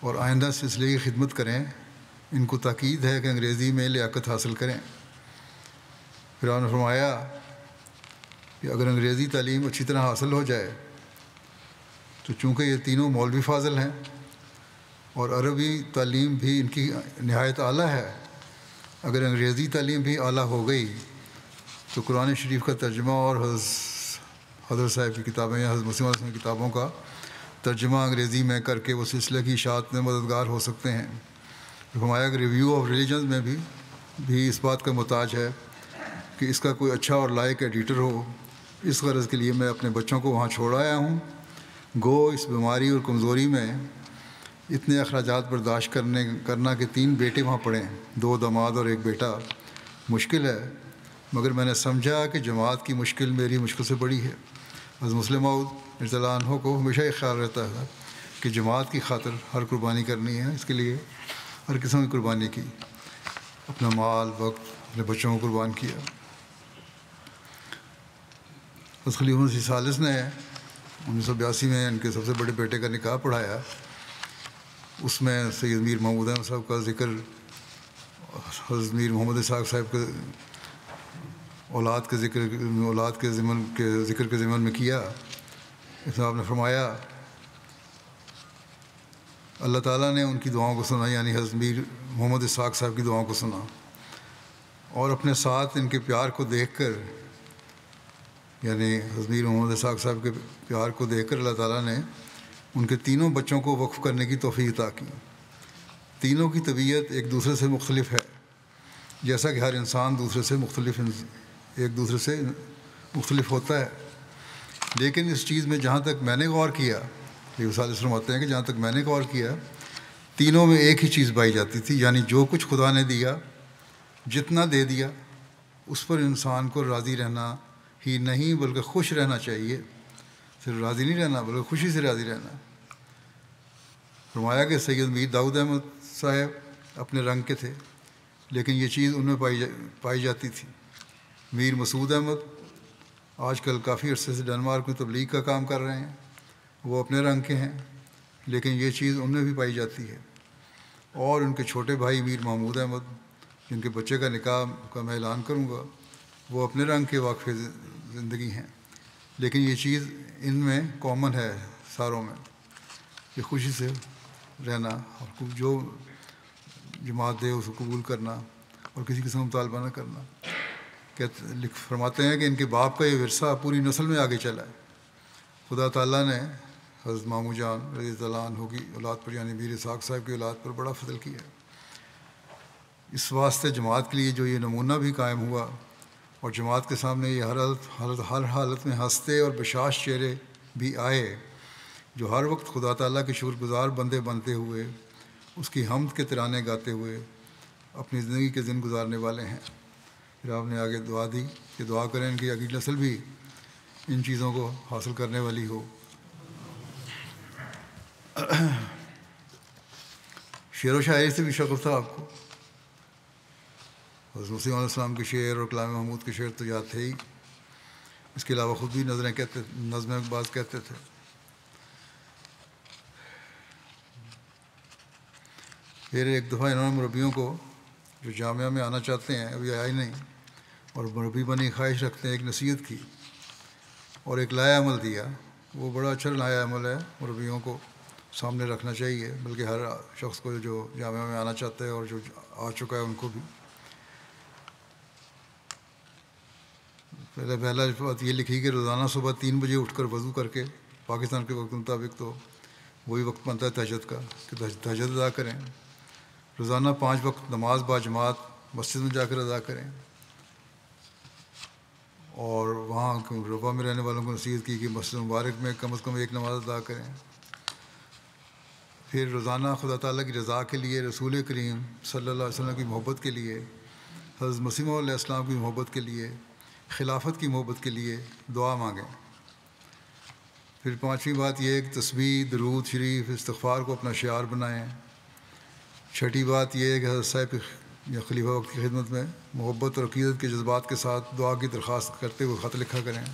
اور آئندہ سلسلے کی خدمت کریں۔ ان کو تاکید ہے کہ انگریزی میں لیاقت حاصل کریں۔ پھر آپ نے فرمایا کہ اگر انگریزی تعلیم اچھی طرح حاصل ہو جائے تو چونکہ یہ تینوں مولوی فاضل ہیں اور عربی تعلیم بھی ان کی نہایت اعلیٰ ہے، اگر انگریزی تعلیم بھی اعلیٰ ہو گئی تو قرآن شریف کا ترجمہ اور حضرت صاحب کی کتابیں یا حضرت مسیح علیہ السلام کی کتابوں کا ترجمہ انگریزی میں کر کے وہ سلسلے کی اشاعت میں مددگار ہو سکتے ہیں۔ فرمایا کہ ریویو آف ریلیجنز میں بھی اس بات کا محتاج ہے کہ اس کا کوئی اچھا اور لائق ایڈیٹر ہو۔ اس غرض کے لیے میں اپنے بچوں کو وہاں چھوڑ آیا ہوں۔ گو اس بیماری اور کمزوری میں اتنے اخراجات برداشت کرنا کہ 3 بیٹے وہاں پڑھیں، 2 داماد اور 1 بیٹا، مشکل ہے، مگر میں نے سمجھا کہ جماعت کی مشکل میری مشکل سے بڑی ہے۔ حضرت مسلم موعود رضی اللہ عنہ کو ہمیشہ یہ خیال رہتا ہے کہ جماعت کی خاطر ہر قربانی کرنی ہے، اس کے لیے ہر قسم کی قربانی کی، اپنا مال، وقت، اپنے بچوں کو قربان کیا۔ حضرت خلیفہ مسیح ثالث نے 1982 میں ان کے سب سے بڑے بیٹے کا نکاح پڑھایا، اس میں سید میر محمود احمد صاحب کا ذکر حضرت میر محمد اسحاق صاحب کے اولاد کے ذکر کے ضمن میں کیا۔ اس میں آپ نے فرمایا اللہ تعالیٰ نے ان کی دعاؤں کو سنا، یعنی حضرت میر محمد اسحاق صاحب کی دعاؤں کو سنا، اور اپنے ساتھ ان کے پیار کو دیکھ کر، یعنی حضرت میر محمد اسحاق صاحب کے پیار کو دیکھ کر اللہ تعالیٰ نے ان کے تینوں بچوں کو وقف کرنے کی توفیق عطا کی۔ تینوں کی طبیعت ایک دوسرے سے مختلف ہے، جیسا کہ ہر انسان ایک دوسرے سے مختلف ہوتا ہے، لیکن اس چیز میں جہاں تک میں نے غور کیا وصال فرماتے ہیں کہ جہاں تک میں نے غور کیا تینوں میں ایک ہی چیز پائی جاتی تھی، یعنی جو کچھ خدا نے دیا، جتنا دے دیا، اس پر انسان کو راضی رہنا ہی نہیں بلکہ خوش رہنا چاہیے۔ صرف راضی نہیں رہنا بلکہ خوشی سے راضی رہنا۔ فرمایا کہ سید میر داؤد احمد صاحب اپنے رنگ کے تھے، لیکن یہ چیز ان میں پائی جاتی تھی۔ میر مسعود احمد آج کل کافی عرصے سے ڈنمارک میں تبلیغ کا کام کر رہے ہیں، وہ اپنے رنگ کے ہیں، لیکن یہ چیز ان میں بھی پائی جاتی ہے۔ اور ان کے چھوٹے بھائی میر محمود احمد، جن کے بچے کا نکاح کا میں اعلان کروں گا، وہ اپنے رنگ کے واقف زندگی ہیں، لیکن یہ چیز ان میں کامن ہے ساروں میں، کہ خوشی سے رہنا اور جو جماعت دے اس کو قبول کرنا اور کسی قسم مطالبہ نہ کرنا۔ فرماتے ہیں کہ ان کے باپ کا یہ ورثہ پوری نسل میں آگے چلا ہے۔ خدا تعالیٰ نے حضرت مامو جان رضی اللہ عنہ کی اولاد پر، یعنی میر اسحاق صاحب کی اولاد پر بڑا فضل کیا ہے۔ اس واسطے جماعت کے لیے جو یہ نمونہ بھی قائم ہوا، اور جماعت کے سامنے یہ ہر حالت میں ہنستے اور بشاش چہرے بھی آئے، جو ہر وقت خدا تعالیٰ کے شکر گزار بندے بنتے ہوئے، اس کی حمد کے ترانے گاتے ہوئے اپنی زندگی کے دن گزارنے والے ہیں۔ پھر آپ نے آگے دعا دی کہ دعا کریں کہ اگلی نسل بھی ان چیزوں کو حاصل کرنے والی ہو۔ شعر و شاعری سے بھی شغف تھا آپ کو؟ حضرت مسیح علیہ السلام کے شعر اور کلام محمود کے شعر تو یاد تھے ہی، اس کے علاوہ خود بھی نظمیں بعض کہتے تھے۔ پھر ایک دفعہ انہوں نے مربیوں کو جو جامعہ میں آنا چاہتے ہیں، ابھی آیا ہی نہیں، اور مربی بنی خواہش رکھتے ہیں، ایک نصیحت کی اور ایک لایا عمل دیا۔ وہ بڑا اچھا لایا عمل ہے، مربیوں کو سامنے رکھنا چاہیے، بلکہ ہر شخص کو جو جامعہ میں آنا چاہتا ہے اور جو آ چکا ہے ان کو بھی۔ پہلا بات یہ لکھی کہ روزانہ صبح 3 بجے اٹھ کر وضو کر کے، پاکستان کے وقت مطابق تو وہی وقت بنتا ہے تہجد کا، کہ تہجد ادا کریں۔ روزانہ 5 وقت نماز باجماعت مسجد میں جا کر ادا کریں، اور وہاں ربا میں رہنے والوں کو نصیحت کی کہ مسجد مبارک میں کم از کم 1 نماز ادا کریں۔ پھر روزانہ خدا تعالیٰ کی رضا کے لیے، رسول کریم صلی اللہ علیہ وسلم کی محبت کے لیے، حضرت مسیح علیہ السلام کی محبت کے لیے، خلافت کی محبت کے لیے دعا مانگیں۔ پھر 5ویں بات یہ ہے کہ تسبیح، درود شریف، استغفار کو اپنا شعار بنائیں۔ 6ٹھی بات یہ ہے کہ حضرت صاحب یا خلیفہ وقت کی خدمت میں محبت اور عقیدت کے جذبات کے ساتھ دعا کی درخواست کرتے ہوئے خط لکھا کریں۔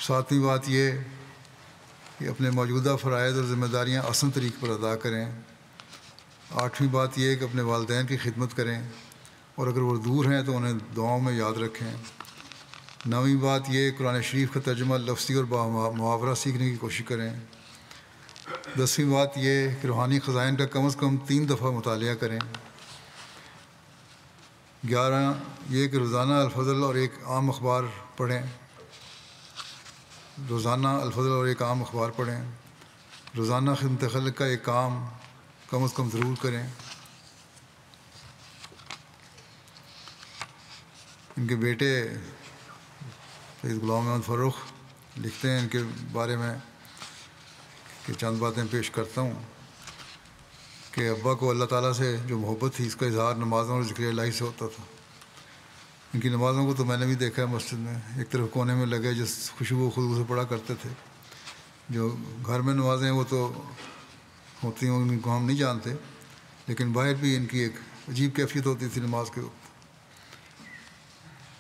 7ویں بات یہ کہ اپنے موجودہ فرائض اور ذمہ داریاں احسن طریقے پر ادا کریں۔ 8ویں بات یہ ہے کہ اپنے والدین کی خدمت کریں، اور اگر وہ دور ہیں تو انہیں دعاؤں میں یاد رکھیں۔ 9ویں بات یہ قرآن شریف کا ترجمہ لفظی اور محاورہ سیکھنے کی کوشش کریں۔ 10ویں بات یہ کہ روحانی خزائن کا کم از کم 3 دفعہ مطالعہ کریں۔ 11 یہ کہ روزانہ الفضل اور ایک عام اخبار پڑھیں۔ روزانہ الفضل اور ایک عام اخبار پڑھیں۔ روزانہ خدمت خلق کا ایک کام کم از کم ضرور کریں۔ ان کے بیٹے سید غلام احمد فروخ لکھتے ہیں ان کے بارے میں کہ چند باتیں پیش کرتا ہوں کہ ابا کو اللہ تعالیٰ سے جو محبت تھی، اس کا اظہار نمازوں اور ذکر الہی سے ہوتا تھا۔ ان کی نمازوں کو تو میں نے بھی دیکھا ہے مسجد میں، ایک طرف کونے میں لگے جس خوشبو خود سے پڑھا کرتے تھے۔ جو گھر میں نمازیں وہ تو ہوتی ہوں ان کو ہم نہیں جانتے، لیکن باہر بھی ان کی ایک عجیب کیفیت ہوتی تھی نماز کے وقت۔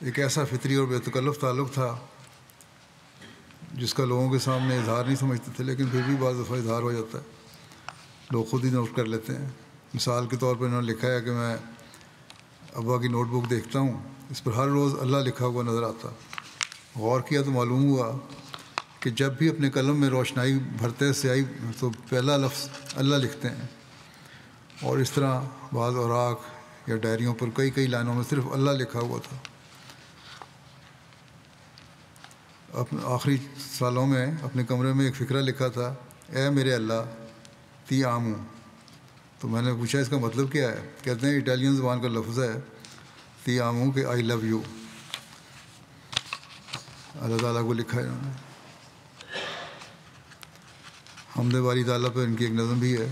ایک ایسا فطری اور بے تکلف تعلق تھا جس کا لوگوں کے سامنے اظہار نہیں سمجھتے تھے، لیکن پھر بھی بعض دفعہ اظہار ہو جاتا ہے، لوگ خود ہی نوٹ کر لیتے ہیں۔ مثال کے طور پر انہوں نے لکھا ہے کہ میں ابا کی نوٹ بک دیکھتا ہوں، اس پر ہر روز اللہ لکھا ہوا نظر آتا۔ غور کیا تو معلوم ہوا کہ جب بھی اپنے قلم میں روشنائی بھرتے سیاہی تو پہلا لفظ اللہ لکھتے ہیں، اور اس طرح بعض اوراق یا ڈائریوں پر کئی لائنوں میں صرف اللہ لکھا ہوا تھا۔ اپنے آخری سالوں میں اپنے کمرے میں ایک فقرہ لکھا تھا، اے میرے اللہ تی آمو۔ تو میں نے پوچھا اس کا مطلب کیا ہے؟ کہتے ہیں اٹالین زبان کا لفظ ہے تی آمو کہ آئی لو یو، اللہ تعالیٰ کو لکھا ہے انہوں نے۔ حمد باری تعالیٰ پہ ان کی ایک نظم بھی ہے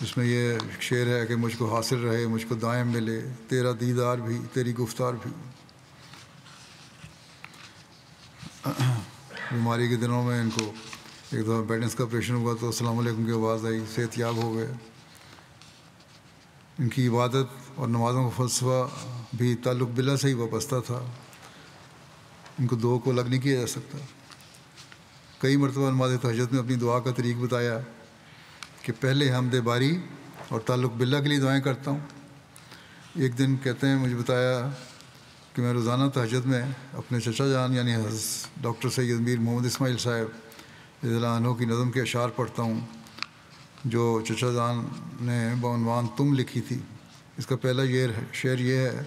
جس میں یہ شعر ہے کہ مجھ کو حاصل رہے مجھ کو دائم ملے تیرا دیدار بھی تیری گفتار بھی. بیماری کے دنوں میں ان کو ایک دفعہ پیڈنس کا آپریشن ہوا تو السلام علیکم کی آواز آئی, صحت یاب ہو گئے. ان کی عبادت اور نمازوں کا فلسفہ بھی تعلق باللہ سے ہی وابستہ تھا, ان کو دو کو الگ نہیں کیا جا سکتا. کئی مرتبہ نماز تہجد میں اپنی دعا کا طریق بتایا کہ پہلے حمد باری اور تعلق باللہ کے لیے دعائیں کرتا ہوں. ایک دن کہتے ہیں مجھے بتایا کہ میں روزانہ تہجد میں اپنے چچا جان یعنی حضرت ڈاکٹر سید میر محمد اسماعیل صاحب رضی اللہ عنہ کی نظم کے اشعار پڑھتا ہوں جو چچا جان نے بعنوان تم لکھی تھی. اس کا پہلا شعر یہ ہے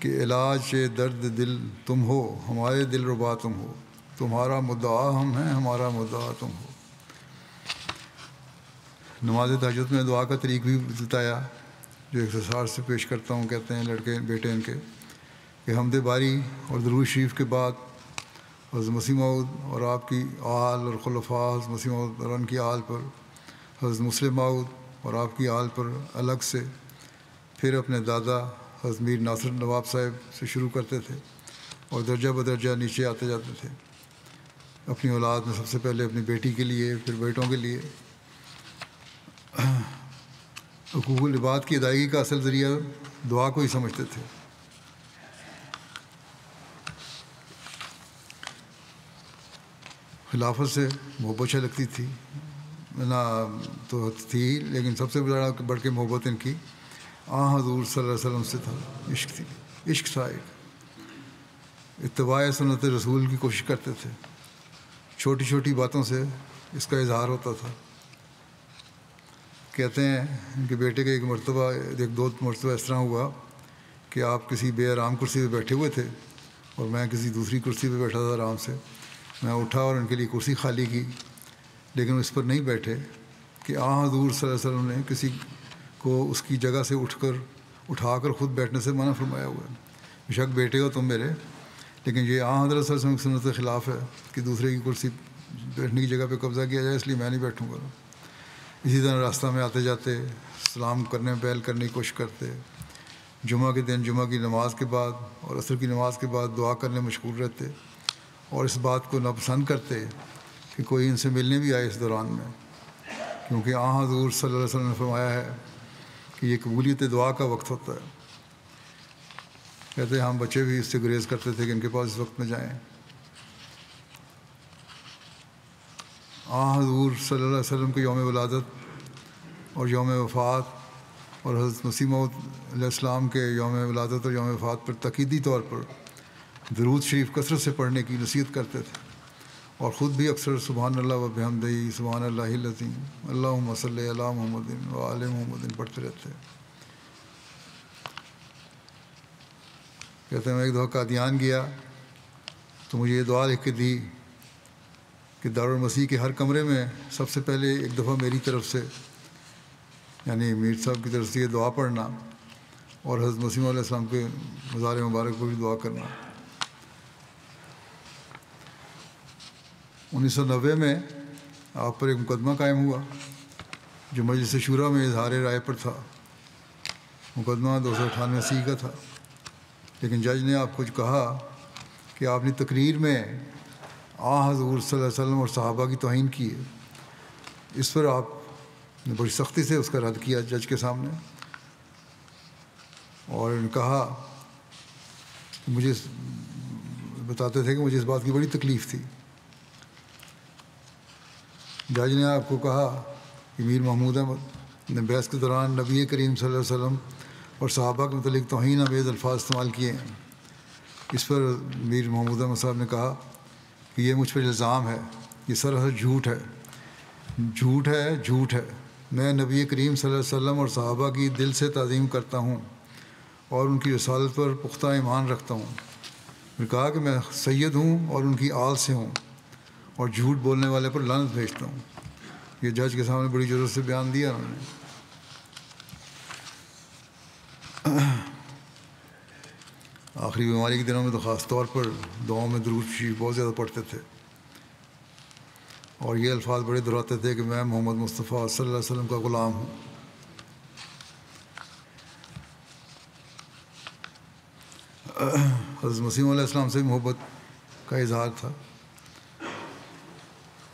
کہ علاج درد دل تم ہو ہمارے دل ربا تم ہو تمہارا مدعا ہم ہیں ہمارا مدعا تم ہو. نماز تہجد میں دعا کا طریق بھی بتایا جو اختصار سے پیش کرتا ہوں. کہتے ہیں لڑکے بیٹے ان کے کہ حمد باری اور درود شریف کے بعد حضرت مسیح موعود اور آپ کی آل اور خلفاء حضرت مسیح موعود اور ان کی آل پر حضرت مسلم موعود اور آپ کی آل پر الگ سے, پھر اپنے دادا حضرت میر ناصر نواب صاحب سے شروع کرتے تھے اور درجہ بدرجہ نیچے آتے جاتے تھے. اپنی اولاد میں سب سے پہلے اپنی بیٹی کے لیے پھر بیٹوں کے لیے. حقوق العباد کی ادائیگی کا اصل ذریعہ دعا کو ہی سمجھتے تھے. خلافت سے محبت لگتی تھی نہ تو تھی, لیکن سب سے بڑھ کے محبت ان کی حضور صلی اللہ علیہ وسلم سے تھا. عشق تھی, عشق تھا. ایک اتباع سنت رسول کی کوشش کرتے تھے. چھوٹی چھوٹی باتوں سے اس کا اظہار ہوتا تھا. کہتے ہیں ان کے بیٹے کے ایک دو مرتبہ اس طرح ہوا کہ آپ کسی بے آرام کرسی پہ بیٹھے ہوئے تھے اور میں کسی دوسری کرسی پہ بیٹھا تھا آرام سے. میں اٹھا اور ان کے لیے کرسی خالی کی, لیکن اس پر نہیں بیٹھے کہ حضور صلی اللہ علیہ وسلم نے کسی کو اس کی جگہ سے اٹھا کر خود بیٹھنے سے منع فرمایا ہوا ہے. بے شک بیٹے ہو تم میرے, لیکن یہ حضرت صلی اللہ علیہ وسلم کی سنت کے خلاف ہے کہ دوسرے کی کرسی بیٹھنے کی جگہ پہ قبضہ کیا جائے, اس لیے میں نہیں بیٹھوں گا. اسی طرح راستہ میں آتے جاتے سلام کرنے میں پہل کرنے کی کوشش کرتے. جمعہ کے دن جمعہ کی نماز کے بعد اور عصر کی نماز کے بعد دعا کرنے مشغول رہتے اور اس بات کو ناپسند کرتے کہ کوئی ان سے ملنے بھی آئے اس دوران میں, کیونکہ حضور صلی اللہ علیہ وسلم نے فرمایا ہے کہ یہ قبولیت دعا کا وقت ہوتا ہے. کہتے ہیں ہم بچے بھی اس سے گریز کرتے تھے کہ ان کے پاس اس وقت میں جائیں. حضور صلی اللہ علیہ وسلم کے یوم ولادت اور یوم وفات اور حضرت مسیح موعود علیہ السلام کے یوم ولادت اور یوم وفات پر تقیدی طور پر درود شریف کثرت سے پڑھنے کی نصیحت کرتے تھے اور خود بھی اکثر سبحان اللہ و بحمدہ سبحان اللہ العظیم اللہم صلی علی محمد و آل محمد پڑھتے رہتے. کہتے ہیں میں ایک دفعہ قادیان گیا تو مجھے یہ دعا لکھ کے دی کہ دارالمسیح کے ہر کمرے میں سب سے پہلے ایک دفعہ میری طرف سے یعنی میر صاحب کی طرف سے یہ دعا پڑھنا اور حضرت مسیح علیہ السلام کے مزار مبارک پر بھی دعا کرنا. 1990 میں آپ پر ایک مقدمہ قائم ہوا جو مجلس شورا میں اظہار رائے پر تھا. مقدمہ 298 کا تھا, لیکن جج نے آپ کو کہا کہ آپ نے تقریر میں حضور صلی اللہ علیہ وسلم اور صحابہ کی توہین کی ہے. اس پر آپ نے بڑی سختی سے اس کا رد کیا جج کے سامنے اور انہوں نے کہا کہ مجھے بتاتے تھے کہ مجھے اس بات کی بڑی تکلیف تھی. جج نے آپ کو کہا کہ میر محمود احمد نے بحث کے دوران نبی کریم صلی اللہ علیہ وسلم اور صحابہ کے متعلق توہین آمیز الفاظ استعمال کیے ہیں. اس پر میر محمود احمد صاحب نے کہا کہ یہ مجھ پر الزام ہے, یہ سراسر جھوٹ ہے, جھوٹ ہے, جھوٹ ہے. میں نبی کریم صلی اللہ علیہ وسلم اور صحابہ کی دل سے تعظیم کرتا ہوں اور ان کی رسالت پر پختہ ایمان رکھتا ہوں. میں نے کہا کہ میں سید ہوں اور ان کی آل سے ہوں اور جھوٹ بولنے والے پر لعنت بھیجتا ہوں. یہ جج کے سامنے بڑی ضرورت سے بیان دیا انہوں نے. آخری بیماری کے دنوں میں تو خاص طور پر دعاؤں میں درود شریف بہت زیادہ پڑھتے تھے. اور یہ الفاظ بڑے دہراتے تھے کہ میں محمد مصطفیٰ صلی اللہ علیہ وسلم کا غلام ہوں. حضرت مسیح علیہ السلام سے محبت کا اظہار تھا.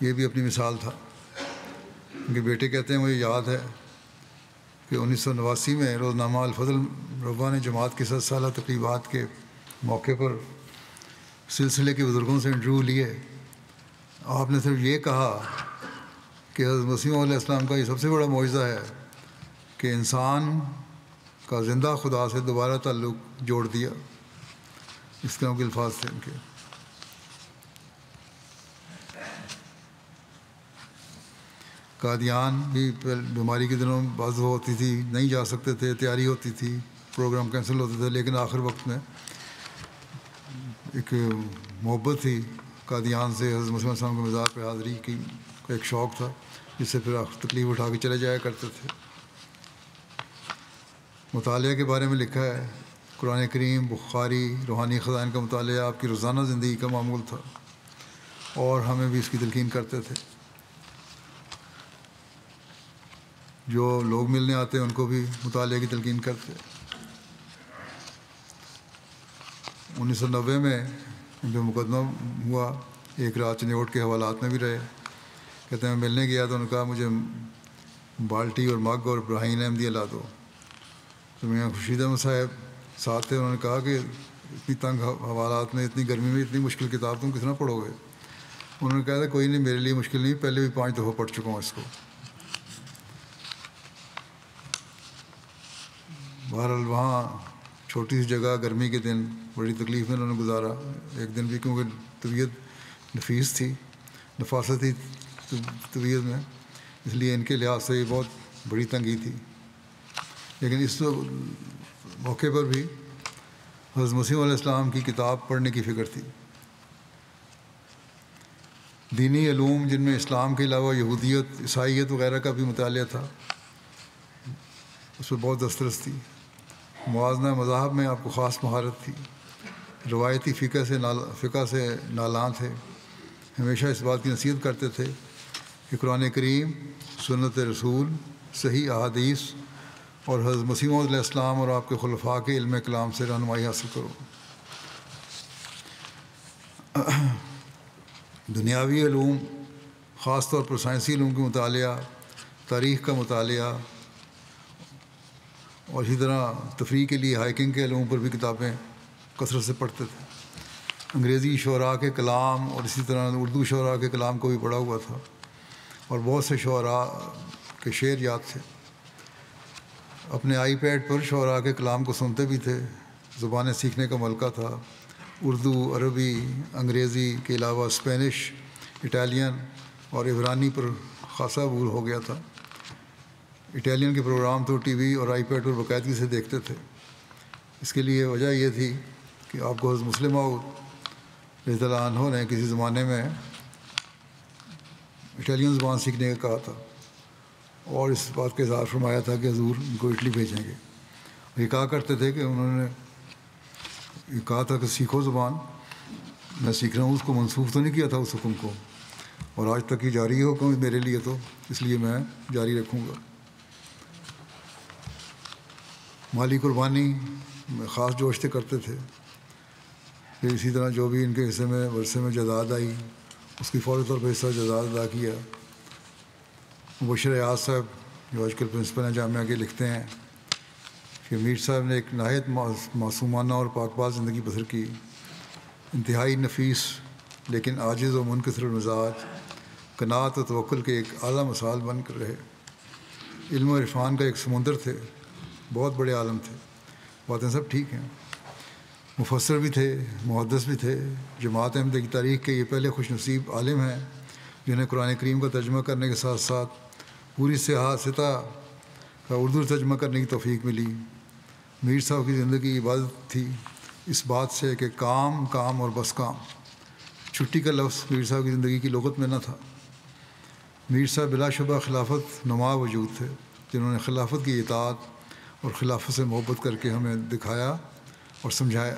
یہ بھی اپنی مثال تھا. ان کے بیٹے کہتے ہیں مجھے یاد ہے کہ 1989 میں روزنامہ الفضل ربا نے جماعت کے 7 سالہ تقریبات کے موقع پر سلسلے کے بزرگوں سے انٹرویو لیے. آپ نے صرف یہ کہا کہ حضرت مسیح علیہ السلام کا یہ سب سے بڑا معجزہ ہے کہ انسان کا زندہ خدا سے دوبارہ تعلق جوڑ دیا. اس طرح کے الفاظ تھے ان کے. قادیان بھی بیماری کے دنوں میں بعض ہوتی تھی، نہیں جا سکتے تھے، تیاری ہوتی تھی، پروگرام کینسل ہوتے تھے، لیکن آخر وقت میں ایک محبت تھی قادیان سے. حضرت مسیح علیہ السلام کے مزار پہ حاضری کی کا ایک شوق تھا جس سے پھر تکلیف اٹھا کے چلے جایا کرتے تھے. مطالعہ کے بارے میں لکھا ہے قرآن کریم، بخاری، روحانی خزائن کا مطالعہ آپ کی روزانہ زندگی کا معمول تھا اور ہمیں بھی اس کی تلقین کرتے تھے. جو لوگ ملنے آتے ان کو بھی مطالعے کی تلقین کرتے. 1990 میں ان پہ مقدمہ ہوا. ایک رات چنیوٹ کے حوالات میں بھی رہے. کہتے ہیں میں ملنے گیا تو انہوں نے کہا مجھے بالٹی اور مگ اور براہین احمدیہ لا دو. تو میاں خورشید احمد صاحب ساتھ تھے. انہوں نے کہا کہ اتنی تنگ حوالات میں، اتنی گرمی میں اتنی مشکل کتاب تم کتنا پڑھو گے؟ انہوں نے کہا تھا کوئی نہیں، میرے لیے مشکل نہیں، پہلے بھی 5 دفعہ پڑھ چکا ہوں اس کو. بہرحال وہاں چھوٹی سی جگہ، گرمی کے دن بڑی تکلیف میں انہوں نے گزارا. ایک دن بھی کیونکہ طبیعت نفیس تھی، نفاست تھی طبیعت میں، اس لیے ان کے لحاظ سے یہ بہت بڑی تنگی تھی. لیکن اس موقع پر بھی حضرت مسیح علیہ السلام کی کتاب پڑھنے کی فکر تھی. دینی علوم جن میں اسلام کے علاوہ یہودیت، عیسائیت وغیرہ کا بھی مطالعہ تھا، اس پہ بہت دسترس تھی. موازنہ مذاہب میں آپ کو خاص مہارت تھی. روایتی فقہ سے نالاں تھے. ہمیشہ اس بات کی نصیحت کرتے تھے کہ قرآن کریم، سنت رسول، صحیح احادیث اور حضرت مسیح علیہ السلام اور آپ کے خلفاء کے علم کلام سے رہنمائی حاصل کرو. دنیاوی علوم، خاص طور پر سائنسی علوم کا مطالعہ، تاریخ کا مطالعہ اور اسی طرح تفریح کے لیے ہائکنگ کے علوم پر بھی کتابیں کثرت سے پڑھتے تھے. انگریزی شعراء کے کلام اور اسی طرح اردو شعراء کے کلام کو بھی پڑھا ہوا تھا اور بہت سے شعراء کے شعر یاد تھے. اپنے آئی پیڈ پر شعراء کے کلام کو سنتے بھی تھے. زبانیں سیکھنے کا ملکہ تھا. اردو، عربی، انگریزی کے علاوہ اسپینش، اٹالین اور عبرانی پر خاصا عبور ہو گیا تھا. اٹالین کے پروگرام تو ٹی وی اور آئی پیڈ پر باقاعدگی سے دیکھتے تھے. اس کے لیے وجہ یہ تھی کہ آپ کو حضرت مسلم رضی اللہ عنہ نے کسی زمانے میں اٹالین زبان سیکھنے کا کہا تھا اور اس بات کا اظہار فرمایا تھا کہ حضور ان کو اٹلی بھیجیں گے. یہ کہا کرتے تھے کہ انہوں نے یہ کہا تھا کہ سیکھو زبان، میں سیکھ رہا ہوں. اس کو منسوخ تو نہیں کیا تھا اس حکم کو، اور آج تک یہ جاری ہو کہ میرے لیے، تو اس لیے میں جاری رکھوں گا. مالی قربانی میں خاص جوش سے کرتے تھے. پھر اسی طرح جو بھی ان کے حصے میں ورثے میں جائیداد آئی اس کی فوری طور پر حصہ جائیداد ادا کیا. مبشر ایاز صاحب جو آج کل پرنسپل ہیں جامعہ کے، لکھتے ہیں کہ میر صاحب نے ایک نہایت معصومانہ اور پاک باز زندگی بسر کی. انتہائی نفیس لیکن عاجز و منکسر المزاج، قناعت و توکل کے ایک اعلیٰ مثال بن کر رہے. علم و عرفان کا ایک سمندر تھے. بہت بڑے عالم تھے. باتیں سب ٹھیک ہیں. مفسر بھی تھے، محدث بھی تھے. جماعت احمدیہ کی تاریخ کے یہ پہلے خوش نصیب عالم ہیں جنہیں قرآن کریم کا ترجمہ کرنے کے ساتھ ساتھ پوری سطح کا اردو ترجمہ کرنے کی توفیق ملی. میر صاحب کی زندگی عبادت تھی اس بات سے کہ کام کام اور بس کام. چھٹی کا لفظ میر صاحب کی زندگی کی لغت میں نہ تھا. میر صاحب بلا شبہ خلافت نما وجود تھے جنہوں نے خلافت کی اطاعت اور خلافت سے محبت کر کے ہمیں دکھایا اور سمجھایا.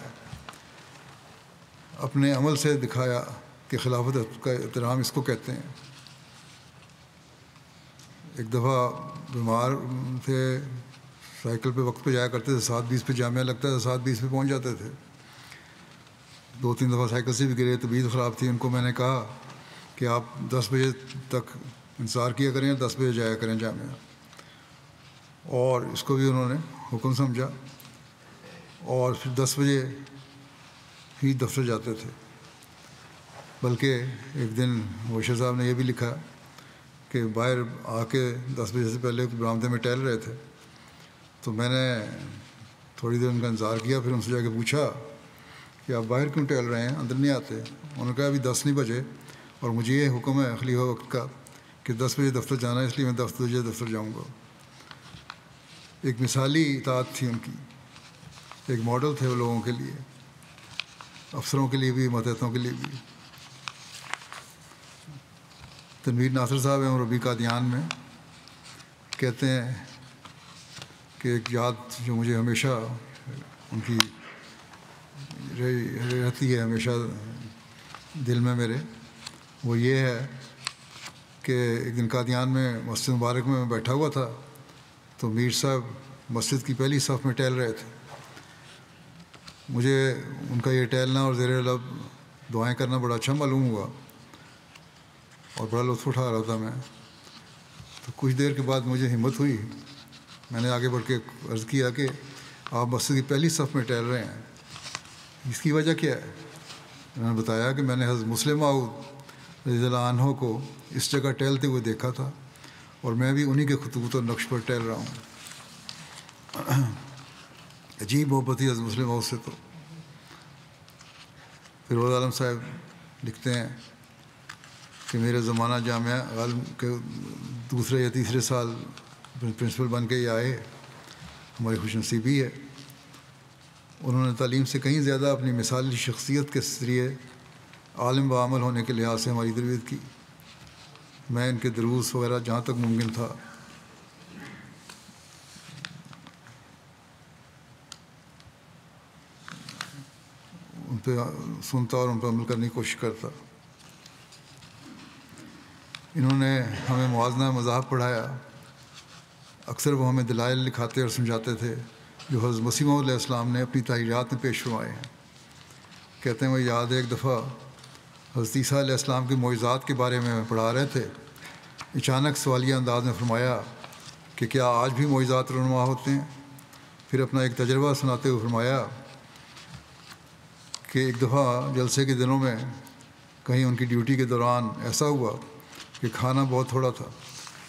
اپنے عمل سے دکھایا کہ خلافت کا احترام اس کو کہتے ہیں. ایک دفعہ بیمار تھے، سائیکل پہ وقت پہ جایا کرتے تھے، 7:20 پہ جامعہ لگتا تھا، 7:20 پہ پہنچ جاتے تھے. 2-3 دفعہ سائیکل سے بھی گرے، طبیعت خراب تھی. ان کو میں نے کہا کہ آپ 10 بجے تک انتظار کیا کریں، 10 بجے جایا کریں جامعہ. اور اس کو بھی انہوں نے حکم سمجھا اور پھر 10 بجے ہی دفتر جاتے تھے. بلکہ ایک دن موشر صاحب نے یہ بھی لکھا کہ باہر آ کے 10 بجے سے پہلے برآمدے میں ٹہل رہے تھے. تو میں نے تھوڑی دیر ان کا انتظار کیا، پھر ان سے جا کے پوچھا کہ آپ باہر کیوں ٹہل رہے ہیں، اندر نہیں آتے؟ انہوں نے کہا ابھی 10 نہیں بجے اور مجھے یہ حکم ہے خلیفہ وقت کا کہ 10 بجے دفتر جانا ہے، اس لیے میں 10 بجے دفتر جاؤں گا. ایک مثالی اطاعت تھی ان کی، ایک ماڈل تھے وہ لوگوں کے لیے، افسروں کے لیے بھی، ماتحتوں کے لیے بھی. تنویر ناصر صاحب ہیں ربی قادیان میں، کہتے ہیں کہ ایک یاد جو مجھے ہمیشہ ان کی رہتی ہے ہمیشہ دل میں میرے، وہ یہ ہے کہ ایک دن قادیان میں مسجد مبارک میں بیٹھا ہوا تھا تو میر صاحب مسجد کی پہلی صف میں ٹہل رہے تھے. مجھے ان کا یہ ٹہلنا اور زیر لب دعائیں کرنا بڑا اچھا معلوم ہوا اور بڑا لطف اٹھا رہا تھا میں. تو کچھ دیر کے بعد مجھے ہمت ہوئی، میں نے آگے بڑھ کے عرض کیا کہ آپ مسجد کی پہلی صف میں ٹہل رہے ہیں، اس کی وجہ کیا ہے؟ انہوں نے بتایا کہ میں نے حضرت مسلم موعود رضی اللہ عنہ کو اس جگہ ٹہلتے ہوئے دیکھا تھا اور میں بھی انہی کے خطوط اور نقش پر ٹہل رہا ہوں. عجیب محبت ہی حضرت مسلم موعود سے. تو فیروز عالم صاحب لکھتے ہیں کہ میرے زمانہ جامعہ عالم کے دوسرے یا تیسرے سال پرنسپل بن کے ہی آئے، ہماری خوش نصیبی ہے. انہوں نے تعلیم سے کہیں زیادہ اپنی مثالی شخصیت کے ذریعے عالم و عامل ہونے کے لحاظ سے ہماری تربیت کی. میں ان کے دروس وغیرہ جہاں تک ممکن تھا ان پہ سنتا اور ان پہ عمل کرنے کی کوشش کرتا. انہوں نے ہمیں موازنہ مذاہب پڑھایا. اکثر وہ ہمیں دلائل لکھاتے اور سمجھاتے تھے جو حضرت مسیح موعود علیہ السلام نے اپنی تحریرات میں پیش فرمائے ہیں. کہتے ہیں وہ یاد ہے ایک دفعہ حضرت عیسیٰ علیہ السلام کے معجزات کے بارے میں پڑھا رہے تھے. اچانک سوالیہ انداز میں فرمایا کہ کیا آج بھی معجزات رونما ہوتے ہیں؟ پھر اپنا ایک تجربہ سناتے ہوئے فرمایا کہ ایک دفعہ جلسے کے دنوں میں کہیں ان کی ڈیوٹی کے دوران ایسا ہوا کہ کھانا بہت تھوڑا تھا.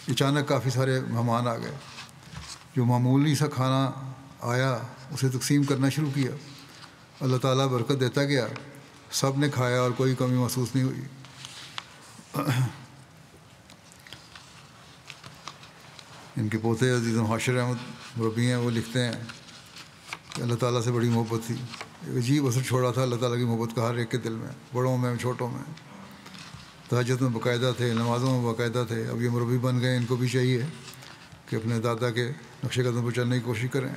اچانک کافی سارے مہمان آ گئے. جو معمولی سا کھانا آیا اسے تقسیم کرنا شروع کیا. اللہ تعالیٰ برکت دیتا گیا، سب نے کھایا اور کوئی کمی محسوس نہیں ہوئی. ان کے پوتے عزیز حاشر احمد مربی ہیں، وہ لکھتے ہیں کہ اللہ تعالیٰ سے بڑی محبت تھی. ایک عجیب اثر چھوڑا تھا اللہ تعالیٰ کی محبت کا ہر ایک کے دل میں، بڑوں میں چھوٹوں میں. تہجد میں باقاعدہ تھے، نمازوں میں باقاعدہ تھے. اب یہ مربی بن گئے، ان کو بھی چاہیے کہ اپنے دادا کے نقش قدم پر چلنے کی کوشش کریں.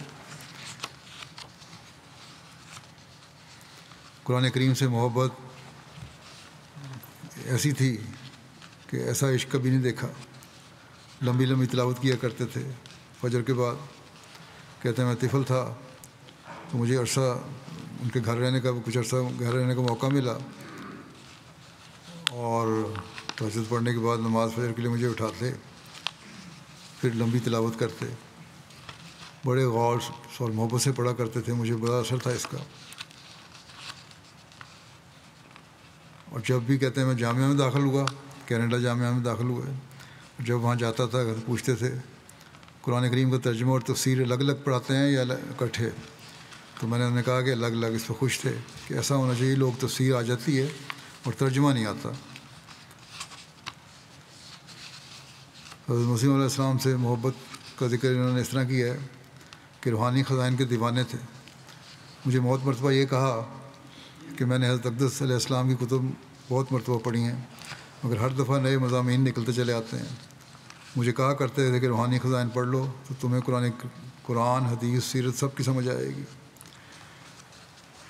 قرآن کریم سے محبت ایسی تھی کہ ایسا عشق کبھی نہیں دیکھا. لمبی لمبی تلاوت کیا کرتے تھے فجر کے بعد. کہتے ہیں میں طفل تھا تو مجھے عرصہ ان کے گھر رہنے کا کچھ عرصہ گھر رہنے کا موقع ملا اور تہجد پڑھنے کے بعد نماز فجر کے لیے مجھے اٹھاتے، پھر لمبی تلاوت کرتے، بڑے غور اور محبت سے پڑھا کرتے تھے. مجھے بڑا اثر تھا اس کا. اور جب بھی کہتے ہیں میں جامعہ میں داخل ہوا، کینیڈا جامعہ میں داخل ہوئے، جب وہاں جاتا تھا پوچھتے تھے قرآن کریم کا ترجمہ اور تفسیر الگ الگ پڑھاتے ہیں یا اکٹھے؟ تو میں نے انہیں کہا کہ الگ الگ. اس پہ خوش تھے کہ ایسا ہونا چاہیے، لوگ تفسیر آ جاتی ہے اور ترجمہ نہیں آتا. حضرت مسیح علیہ السلام سے محبت کا ذکر انہوں نے اس طرح کیا ہے کہ روحانی خزائن کے دیوانے تھے. مجھے بہت مرتبہ یہ کہا کہ میں نے حضرت اقدس علیہ السلام کی کتب بہت مرتبہ پڑھی ہیں مگر ہر دفعہ نئے مضامین نکلتے چلے آتے ہیں. مجھے کہا کرتے تھے کہ روحانی خزائن پڑھ لو تو تمہیں قرآن حدیث سیرت سب کی سمجھ آئے گی.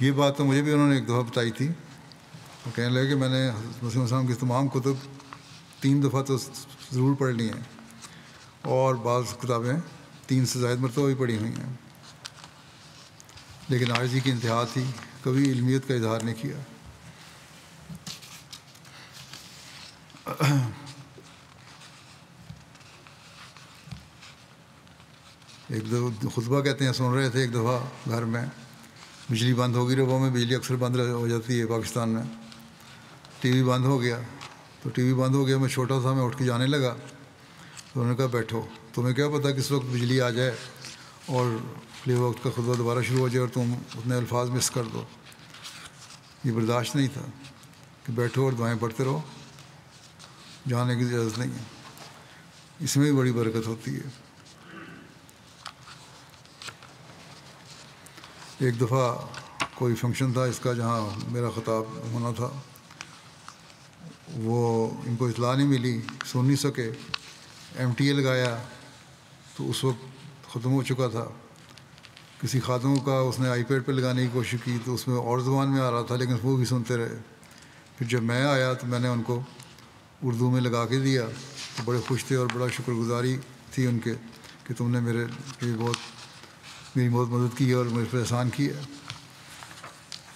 یہ بات تو مجھے بھی انہوں نے ایک دفعہ بتائی تھی. وہ کہنے لگے کہ میں نے حضرت مسیح السلام کی تمام کتب 3 دفعہ تو ضرور پڑھ لی ہیں اور بعض کتابیں 3 سے زائد مرتبہ بھی پڑھی ہوئی ہیں، لیکن عاجزی کی انتہا تھی، کبھی علمیت کا اظہار نہیں کیا۔ ایک دفعہ خطبہ کہتے ہیں سن رہے تھے، ایک دفعہ گھر میں بجلی بند ہو گئی، ربوں میں بجلی اکثر بند ہو جاتی ہے پاکستان میں، ٹی وی بند ہو گیا، تو ٹی وی بند ہو گیا، میں چھوٹا تھا، میں اٹھ کے جانے لگا، تو انہوں نے کہا بیٹھو، تمہیں کیا پتہ کس وقت بجلی آ جائے اور پلے وقت کا خطبہ دوبارہ شروع ہو جائے اور تم اتنے الفاظ مس کر دو۔ یہ برداشت نہیں تھا کہ بیٹھو اور دعائیں پڑھتے رہو، جانے کی اجازت نہیں ہے، اس میں بھی بڑی برکت ہوتی ہے۔ ایک دفعہ کوئی فنکشن تھا اس کا جہاں میرا خطاب ہونا تھا، وہ ان کو اطلاع نہیں ملی، سن نہیں سکے، ایم ٹی اے لگایا تو اس وقت ختم ہو چکا تھا، کسی خاتون کا اس نے آئی پیڈ پہ لگانے کی کوشش کی تو اس میں اور زبان میں آ رہا تھا، لیکن وہ بھی سنتے رہے۔ پھر جب میں آیا تو میں نے ان کو اردو میں لگا کے دیا، تو بڑے خوش تھے اور بڑا شکر گزاری تھی ان کے کہ تم نے میری بہت مدد کی ہے اور مجھ پر احسان کیا۔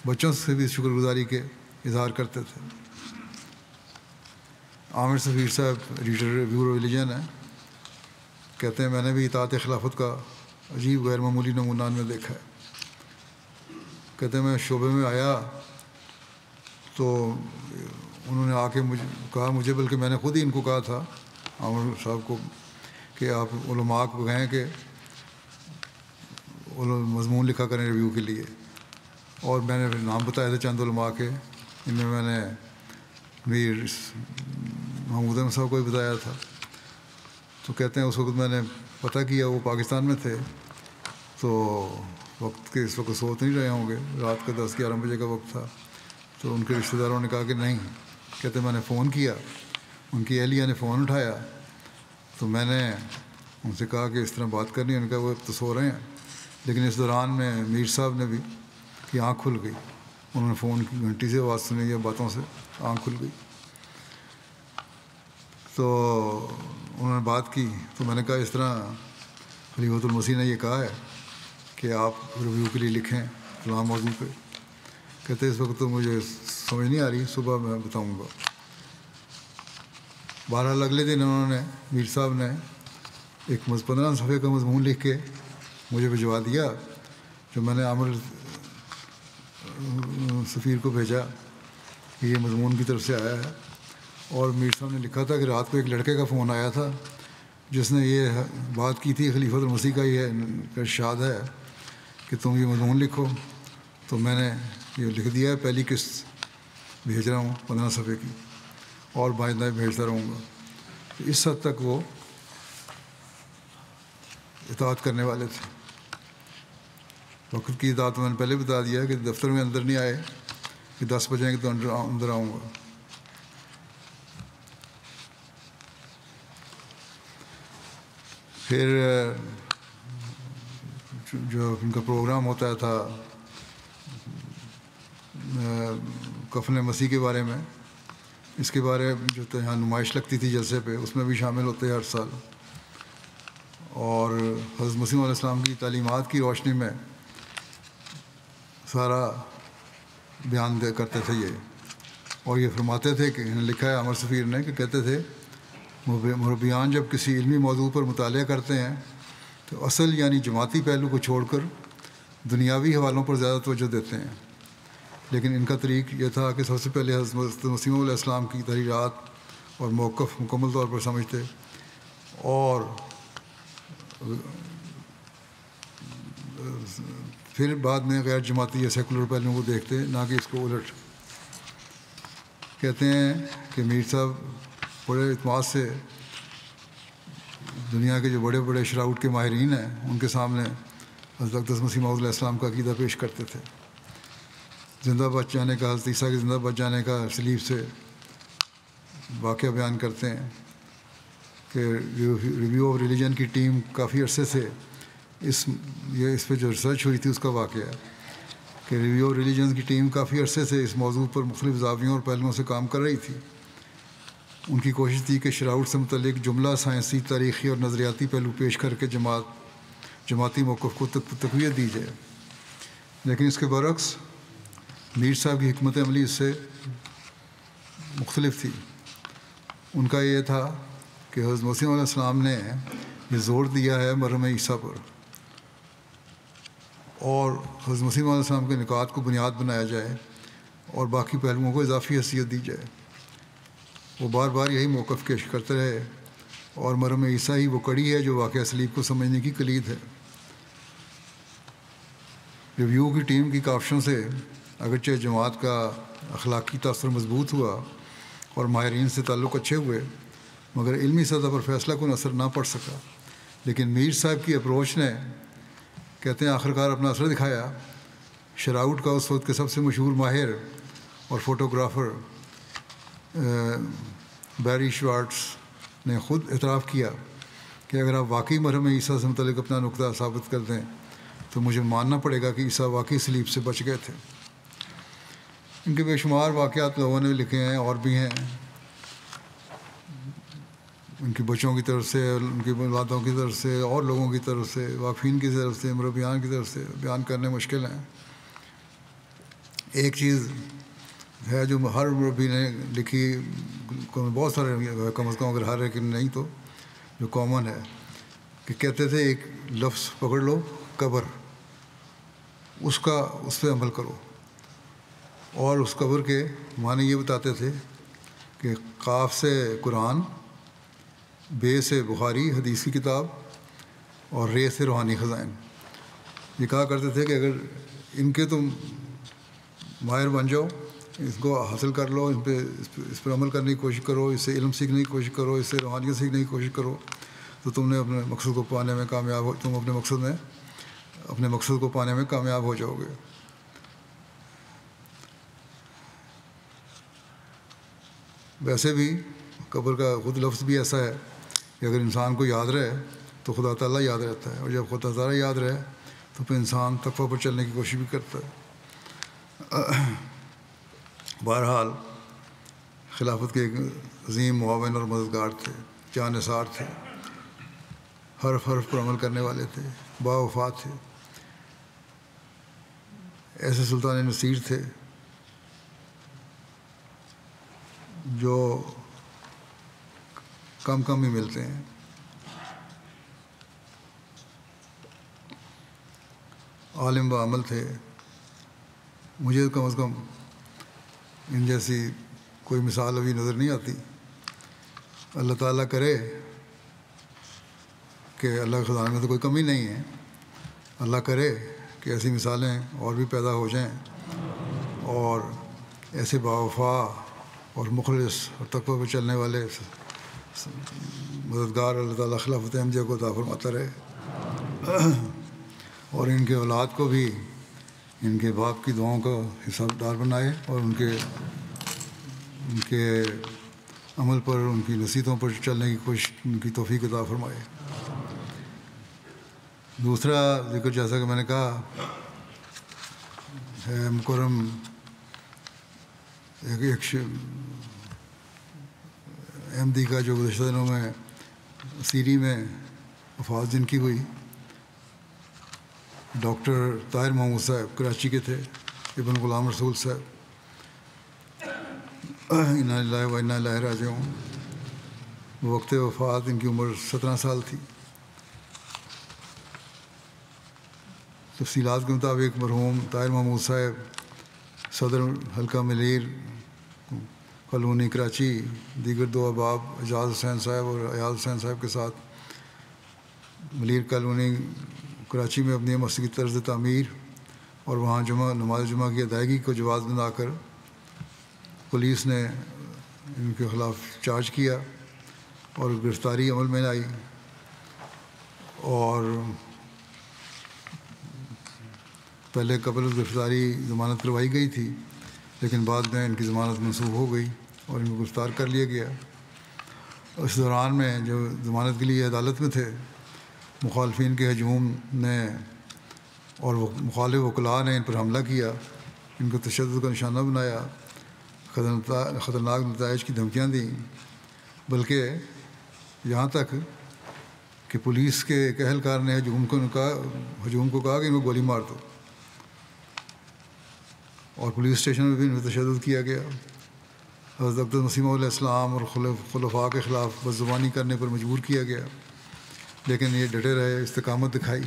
بچوں سے بھی شکر گزاری کے اظہار کرتے تھے۔ عامر سفیر صاحب ایڈیٹر بیورو ریلیجن ہیں، کہتے ہیں میں نے بھی اطاعت خلافت کا عجیب غیر معمولی نمونہ میں دیکھا ہے۔ کہتے ہیں میں شعبے میں آیا تو انہوں نے آ کے کہا مجھے، بلکہ میں نے خود ہی ان کو کہا تھا عامر صاحب کو کہ آپ علماء کو کہیں کہ مضمون لکھا کریں ریویو کے لیے، اور میں نے نام بتایا تھا چند علماء کے، ان میں نے میر محمود احمد صاحب کو بھی بتایا تھا۔ تو کہتے ہیں اس وقت میں نے پتہ کیا وہ پاکستان میں تھے، تو وقت کے اس وقت سوچ نہیں رہے ہوں گے، رات کا 10-11 بجے کا وقت تھا، تو ان کے رشتہ داروں نے کہا کہ نہیں۔ کہتے میں نے فون کیا، ان کی اہلیہ نے فون اٹھایا، تو میں نے ان سے کہا کہ اس طرح بات کرنی ہے، ان کا وہ اب تو سو رہے ہیں، لیکن اس دوران میں میر صاحب نے بھی کی آنکھ کھل گئی، انہوں نے فون کی گھنٹی سے آواز سنی یا باتوں سے آنکھ کھل گئی، تو انہوں نے بات کی، تو میں نے کہا اس طرح خلیفۃ المسیح نے یہ کہا ہے کہ آپ ریویو کے لیے لکھیں فلاں موضوع پہ۔ کہتے اس وقت تو مجھے سمجھ نہیں آ رہی، صبح میں بتاؤں گا۔ بہرحال اگلے دن انہوں نے، میر صاحب نے ایک 15 صفحے کا مضمون لکھ کے مجھے بھجوا دیا، جو میں نے عامر سفیر کو بھیجا کہ یہ مضمون کی طرف سے آیا ہے، اور میر صاحب نے لکھا تھا کہ رات کو ایک لڑکے کا فون آیا تھا جس نے یہ بات کی تھی خلیفۃ المسیح کا یہ ارشاد ہے کہ تم یہ مضمون لکھو، تو میں نے یہ لکھ دیا ہے، پہلی قسط بھیج رہا ہوں 15 صفحے کی، اور بائندہ بھیجتا رہوں گا۔ اس حد تک وہ اطاعت کرنے والے تھے۔ وقت کی اطاعت میں نے پہلے بتا دیا کہ دفتر میں اندر نہیں آئے کہ 10 بجیں گے تو اندر آؤں گا۔ پھر جو ان کا پروگرام ہوتا تھا کفن مسیح کے بارے میں، اس کے بارے میں جو یہاں نمائش لگتی تھی جلسے پہ، اس میں بھی شامل ہوتے ہر سال، اور حضرت مسیح علیہ السلام کی تعلیمات کی روشنی میں سارا بیان کرتے تھے یہ، اور یہ فرماتے تھے کہ لکھا ہے عامر سفیر نے کہ کہتے تھے مربیان جب کسی علمی موضوع پر مطالعہ کرتے ہیں تو اصل یعنی جماعتی پہلو کو چھوڑ کر دنیاوی حوالوں پر زیادہ توجہ دیتے ہیں، لیکن ان کا طریق یہ تھا کہ سب سے پہلے حضرت مسیح علیہ السلام کی تحریرات اور موقف مکمل طور پر سمجھتے، اور پھر بعد میں غیر جماعتی یا سیکولر پہلوؤں کو دیکھتے، نہ کہ اس کو الٹ۔ کہتے ہیں کہ میر صاحب بڑے اعتماد سے دنیا کے جو بڑے بڑے شراؤٹ کے ماہرین ہیں ان کے سامنے حضرت اقدس مسیح موعود علیہ السلام کا عقیدہ پیش کرتے تھے۔ زندہ بچ جانے کا، حضرت عیسیٰ کے زندہ بچ جانے کا سلیب سے واقعہ بیان کرتے ہیں کہ ریویو آف ریلیجن کی ٹیم کافی عرصے سے اس پہ جو ریسرچ ہوئی تھی اس کا واقعہ ہے کہ ریویو آف ریلیجن کی ٹیم کافی عرصے سے اس موضوع پر مختلف زاویوں اور پہلوؤں سے کام کر رہی تھی، ان کی کوشش تھی کہ شراؤٹ سے متعلق جملہ سائنسی، تاریخی اور نظریاتی پہلو پیش کر کے جماعتی موقف کو تقویت دی جائے، لیکن اس کے برعکس میر صاحب کی حکمت عملی اس سے مختلف تھی۔ ان کا یہ تھا کہ حضرت مسیح علیہ السلام نے یہ زور دیا ہے مریم عیسیٰ پر، اور حضرت مسیح علیہ السلام کے نکات کو بنیاد بنایا جائے اور باقی پہلوؤں کو اضافی حیثیت دی جائے۔ وہ بار بار یہی موقف پیش کرتے رہے، اور مریم عیسیٰ ہی وہ کڑی ہے جو واقعہ صلیب کو سمجھنے کی کلید ہے۔ ریویو کی ٹیم کی کاوشوں سے اگرچہ جماعت کا اخلاقی تاثر مضبوط ہوا اور ماہرین سے تعلق اچھے ہوئے، مگر علمی سطح پر فیصلہ کن اثر نہ پڑ سکا۔ لیکن میر صاحب کی اپروچ نے، کہتے ہیں، آخرکار اپنا اثر دکھایا۔ شراؤٹ کا اس وقت کے سب سے مشہور ماہر اور فوٹوگرافر بیری شوارٹز نے خود اعتراف کیا کہ اگر آپ واقعی مریم عیسیٰ سے متعلق اپنا نقطہ ثابت کر دیں تو مجھے ماننا پڑے گا کہ عیسیٰ واقعی صلیب سے بچ گئے تھے۔ ان کے بے شمار واقعات لوگوں نے لکھے ہیں، اور بھی ہیں، ان کے بچوں کی طرف سے، ان کی اولادوں کی طرف سے، اور لوگوں کی طرف سے، واقفین کی طرف سے، مربیان کی طرف سے بیان کرنے مشکل ہیں۔ ایک چیز ہے جو ہر مربی نے لکھی، بہت سارے، کم از کم اگر ہر ایک نہیں تو جو کامن ہے، کہ کہتے تھے ایک لفظ پکڑ لو، قبر، اس پہ عمل کرو، اور اس قبر کے معنی یہ بتاتے تھے کہ قاف سے قرآن، بے سے بخاری حدیث کی کتاب، اور رے سے روحانی خزائن۔ یہ کہا کرتے تھے کہ اگر ان کے تم ماہر بن جاؤ، اس کو حاصل کر لو، اس پر عمل کرنے کی کوشش کرو، اس سے علم سیکھنے کی کوشش کرو، اس سے روحانیت سیکھنے کی کوشش کرو، تو تم نے اپنے مقصد کو پانے میں کامیاب تم اپنے مقصد کو پانے میں کامیاب ہو جاؤ گے۔ ویسے بھی قبر کا خود لفظ بھی ایسا ہے کہ اگر انسان کو یاد رہے تو خدا تعالیٰ یاد رہتا ہے، اور جب خدا تعالیٰ یاد رہے تو پھر انسان تقویٰ پر چلنے کی کوشش بھی کرتا ہے۔ بہرحال خلافت کے ایک عظیم معاون اور مددگار تھے، جانثار تھے، حرف پر عمل کرنے والے تھے، باوفا تھے، ایسے سلطان نصیر تھے جو کم ہی ملتے ہیں۔ عالم و عمل تھے، مجھے کم از کم ان جیسی کوئی مثال ابھی نظر نہیں آتی۔ اللہ تعالیٰ کرے کہ اللہ کے خزانے میں تو کوئی کمی نہیں ہے، اللہ کرے کہ ایسی مثالیں اور بھی پیدا ہو جائیں، اور ایسے باوفا اور مخلص اور تقویٰ پہ چلنے والے مددگار اللہ تعالیٰ خلافت احمدیہ کو عطا فرماتا رہے، اور ان کے اولاد کو بھی ان کے باپ کی دعاؤں کا حساب دار بنائے، اور ان کے عمل پر، ان کی نصیحتوں پر چلنے کی کوشش، ان کی توفیق عطا فرمائے۔ دوسرا ذکر، جیسا کہ میں نے کہا، ہے مکرم ایک احمدی کا جو گزشتہ دنوں میں سیری میں وفات جن کی ہوئی، ڈاکٹر طاہر محمود صاحب، کراچی کے تھے، ابن غلام رسول صاحب، انا للہ و انا الیہ راجعون۔ وقت وفات ان کی عمر 17 سال تھی۔ تفصیلات کے مطابق مرحوم طاہر محمود صاحب صدر حلقہ ملیر کالونی کراچی دیگر دو احباب اعجاز حسین صاحب اور ایاز حسین صاحب کے ساتھ ملیر کالونی کراچی میں اپنی مسجد کی طرز تعمیر اور وہاں نماز جمعہ کی ادائیگی کو جواز بنا کر پولیس نے ان کے خلاف چارج کیا اور گرفتاری عمل میں آئی، اور پہلے قبل گرفتاری ضمانت کروائی گئی تھی، لیکن بعد میں ان کی ضمانت منسوخ ہو گئی اور ان کو گرفتار کر لیا گیا۔ اس دوران میں جو ضمانت کے لیے عدالت میں تھے، مخالفین کے ہجوم نے اور مخالف وکلاء نے ان پر حملہ کیا، ان کو تشدد کا نشانہ بنایا، خطرناک نتائج کی دھمکیاں دیں، بلکہ یہاں تک کہ پولیس کے ایک اہلکار نے ہجوم کو کہا کہ ان کو گولی مار دو، اور پولیس اسٹیشن میں بھی ان پر تشدد کیا گیا۔ حضرت عبدالمسیح علیہ السلام اور خلفاء کے خلاف بدزبانی کرنے پر مجبور کیا گیا، لیکن یہ ڈٹے رہے، استقامت دکھائی۔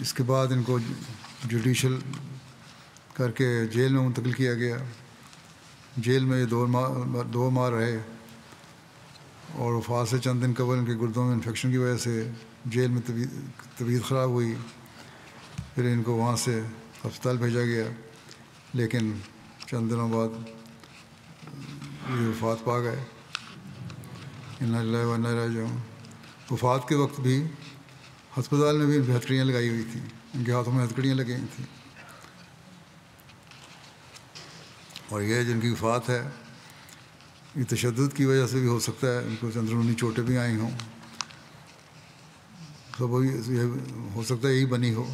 اس کے بعد ان کو جوڈیشل کر کے جیل میں منتقل کیا گیا۔ جیل میں یہ 2 ماہ رہے، اور وفات سے چند دن قبل ان کے گردوں میں انفیکشن کی وجہ سے جیل میں طبیعت خراب ہوئی۔ پھر ان کو وہاں سے ہسپتال بھیجا گیا، لیکن چند دنوں بعد یہ وفات پا گئے۔ انا للہ و انا الیہ راجعون۔ وفات کے وقت بھی ہسپتال میں بھی ان پہ ہتھکڑیاں لگائی ہوئی تھیں، ان کے ہاتھوں میں ہتھکڑیاں لگی ہوئی تھیں۔ اور یہ جن کی وفات ہے، یہ تشدد کی وجہ سے بھی ہو سکتا ہے، ان کو اندرونی چوٹیں بھی آئی ہوں، سب یہ ہو سکتا ہے یہی بنی ہو۔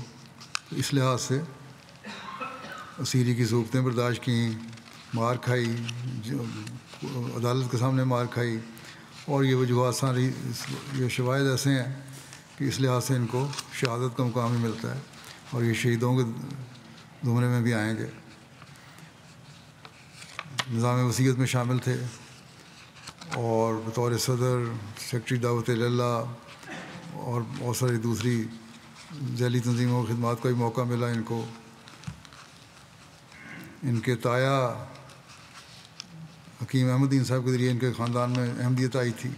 تو اس لحاظ سے اسیری کی صورتیں برداشت کیں، مار کھائی، عدالت کے سامنے مار کھائی، اور یہ وجوہات ساری، یہ شواہد ایسے ہیں کہ اس لحاظ سے ان کو شہادت کا مقام بھی ملتا ہے، اور یہ شہیدوں کے زمرے میں بھی آئیں گے۔ نظام وصیت میں شامل تھے، اور بطور صدر، سیکرٹری دعوت اللہ، اور بہت ساری دوسری ذیلی تنظیموں کی خدمات کا بھی موقع ملا ان کو۔ ان کے تایا حکیم احمد دین صاحب کے ذریعے ان کے خاندان میں احمدیت آئی تھی،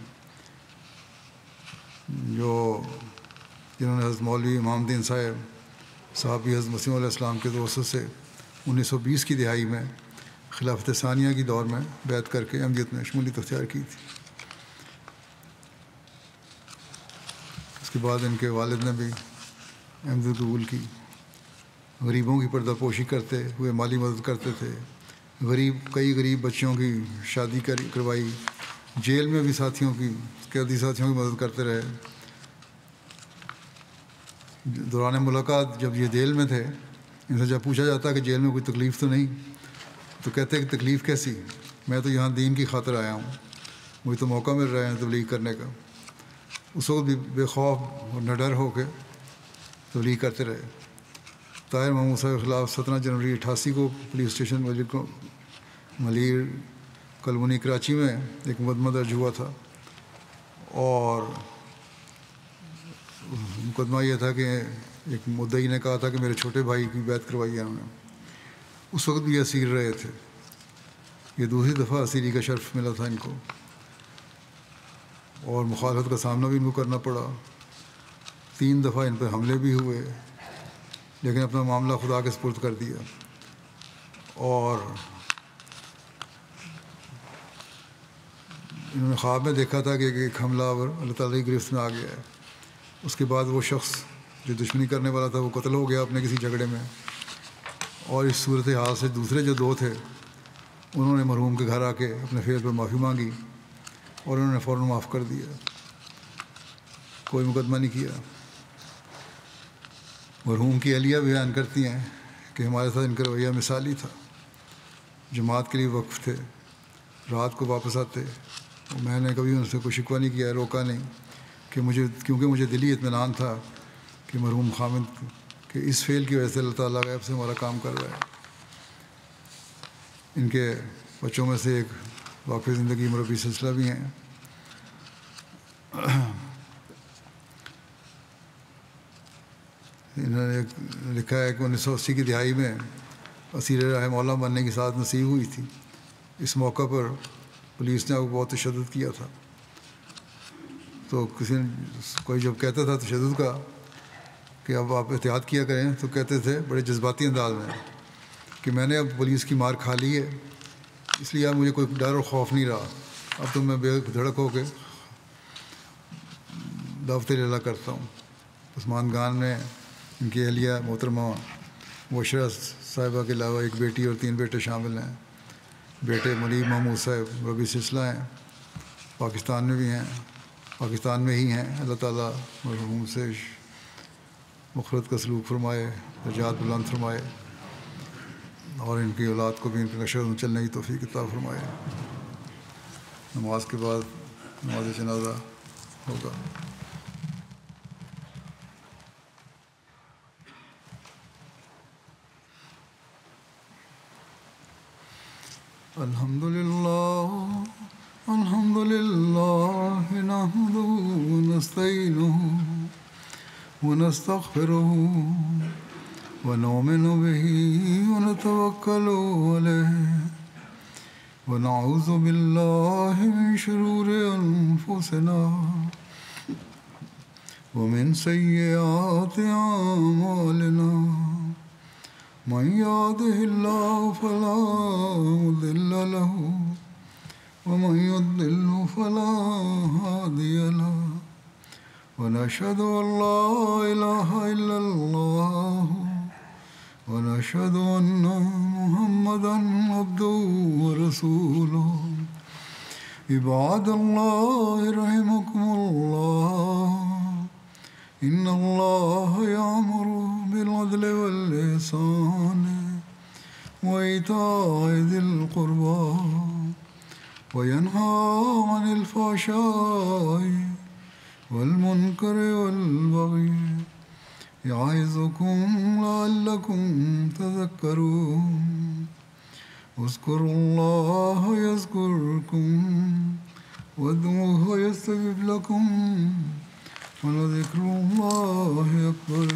جنہوں نے حضرت مولوی امام الدین صاحبی حضرت مسیح علیہ السلام کے توسط سے 1920 کی دہائی میں خلافت ثانیہ کی دور میں بیعت کر کے احمدیت میں شمولیت اختیار کی تھی۔ اس کے بعد ان کے والد نے بھی احمدیت قبول کی۔ غریبوں کی پردہ پوشی کرتے ہوئے مالی مدد کرتے تھے، کئی غریب بچوں کی شادی کروائی، جیل میں بھی قیدی ساتھیوں کی مدد کرتے رہے۔ دوران ملاقات جب یہ جیل میں تھے، ان سے جب پوچھا جاتا کہ جیل میں کوئی تکلیف تو نہیں، تو کہتے کہ تکلیف کیسی، میں تو یہاں دین کی خاطر آیا ہوں، مجھے تو موقع مل رہا ہے تبلیغ کرنے کا۔ اس وقت بھی بے خوف اور نڈر ہو کے تبلیغ کرتے رہے۔ طاہر محمود صاحب کے خلاف 17 جنوری 88 کو police station Malir colony Karachi میں ایک مقدمہ درج ہوا تھا، اور مقدمہ یہ تھا کہ ایک مدعی نے کہا تھا کہ میرے چھوٹے بھائی کی بیعت کروائی ہے انہوں نے۔ اس وقت بھی اسیر رہے تھے، یہ دوسری دفعہ اسیری کا شرف ملا تھا ان کو، اور مخالفت کا سامنا بھی ان کو کرنا پڑا۔ 3 دفعہ ان پر حملے بھی ہوئے، لیکن اپنا معاملہ خدا کے سپرد کر دیا، اور انہوں نے خواب میں دیکھا تھا کہ ایک حملہ آور اللہ تعالیٰ کی گرفت میں آ گیا ہے۔ اس کے بعد وہ شخص جو دشمنی کرنے والا تھا وہ قتل ہو گیا اپنے کسی جھگڑے میں، اور اس صورت حال سے دوسرے جو 2 تھے انہوں نے مرحوم کے گھر آ کے اپنے فعل پر معافی مانگی، اور انہوں نے فوراً معاف کر دیا، کوئی مقدمہ نہیں کیا۔ مرحوم کی اہلیہ بیان کرتی ہیں کہ ہمارے ساتھ ان کا رویہ مثالی تھا، جماعت کے لیے وقف تھے، رات کو واپس آتے، اور میں نے کبھی ان سے کوئی شکوہ نہیں کیا، روکا نہیں، کیونکہ مجھے دلی اطمینان تھا کہ مرحوم خامد کہ اس فعل کی وجہ سے اللہ تعالیٰ غیب سے ہمارا کام کر رہا ہے۔ ان کے بچوں میں سے ایک واقعی زندگی مربی سلسلہ بھی ہیں۔ انہوں نے لکھا ہے کہ 1980 کی دہائی میں اسیر راہ مولا بننے کی سعادت نصیب ہوئی تھی۔ اس موقع پر پولیس نے آپ کو بہت تشدد کیا تھا، تو کوئی جب کہتا تھا تشدد کا کہ اب آپ احتیاط کیا کریں، تو کہتے تھے بڑے جذباتی انداز میں کہ میں نے اب پولیس کی مار کھا لی ہے، اس لیے اب مجھے کوئی ڈر اور خوف نہیں رہا، اب تو میں بے دھڑک ہو کے دعوت اللہ کرتا ہوں۔ عثمان خان میں ان کی اہلیہ محترمہ بشرا صاحبہ کے علاوہ ایک بیٹی اور 3 بیٹے شامل ہیں۔ بیٹے منیب محمود صاحب ربی سلسلہ ہیں، پاکستان میں بھی ہیں، پاکستان میں ہی ہیں۔ اللہ تعالیٰ مرحوم سے مغفرت کا سلوک فرمائے، درجات بلند فرمائے، اور ان کی اولاد کو بھی ان کے نقشے میں چلنے کی توفیق عطا فرمائے۔ نماز کے بعد نماز جنازہ ہوگا. الحمد لله نحمده ونستعينه ونستغفره ونؤمن به ونتوكل عليه ونعوذ بالله من شرور أنفسنا ومن سيئات أعمالنا من يهده الله فلا مضل له ومن يضلل فلا هادي له ونشهد أن لا إله إلا الله ونشهد أن محمدا عبده ورسوله. عباد الله رحمكم الله إن الله يأمر بالعدل والإحسان وإيتاء ذي القربى وينهى عن الفحشاء والمنكر والبغي يعظكم لعلكم تذكرون. اذكروا الله يذكركم وادعوه يستجب لكم ولذكر الله أكبر.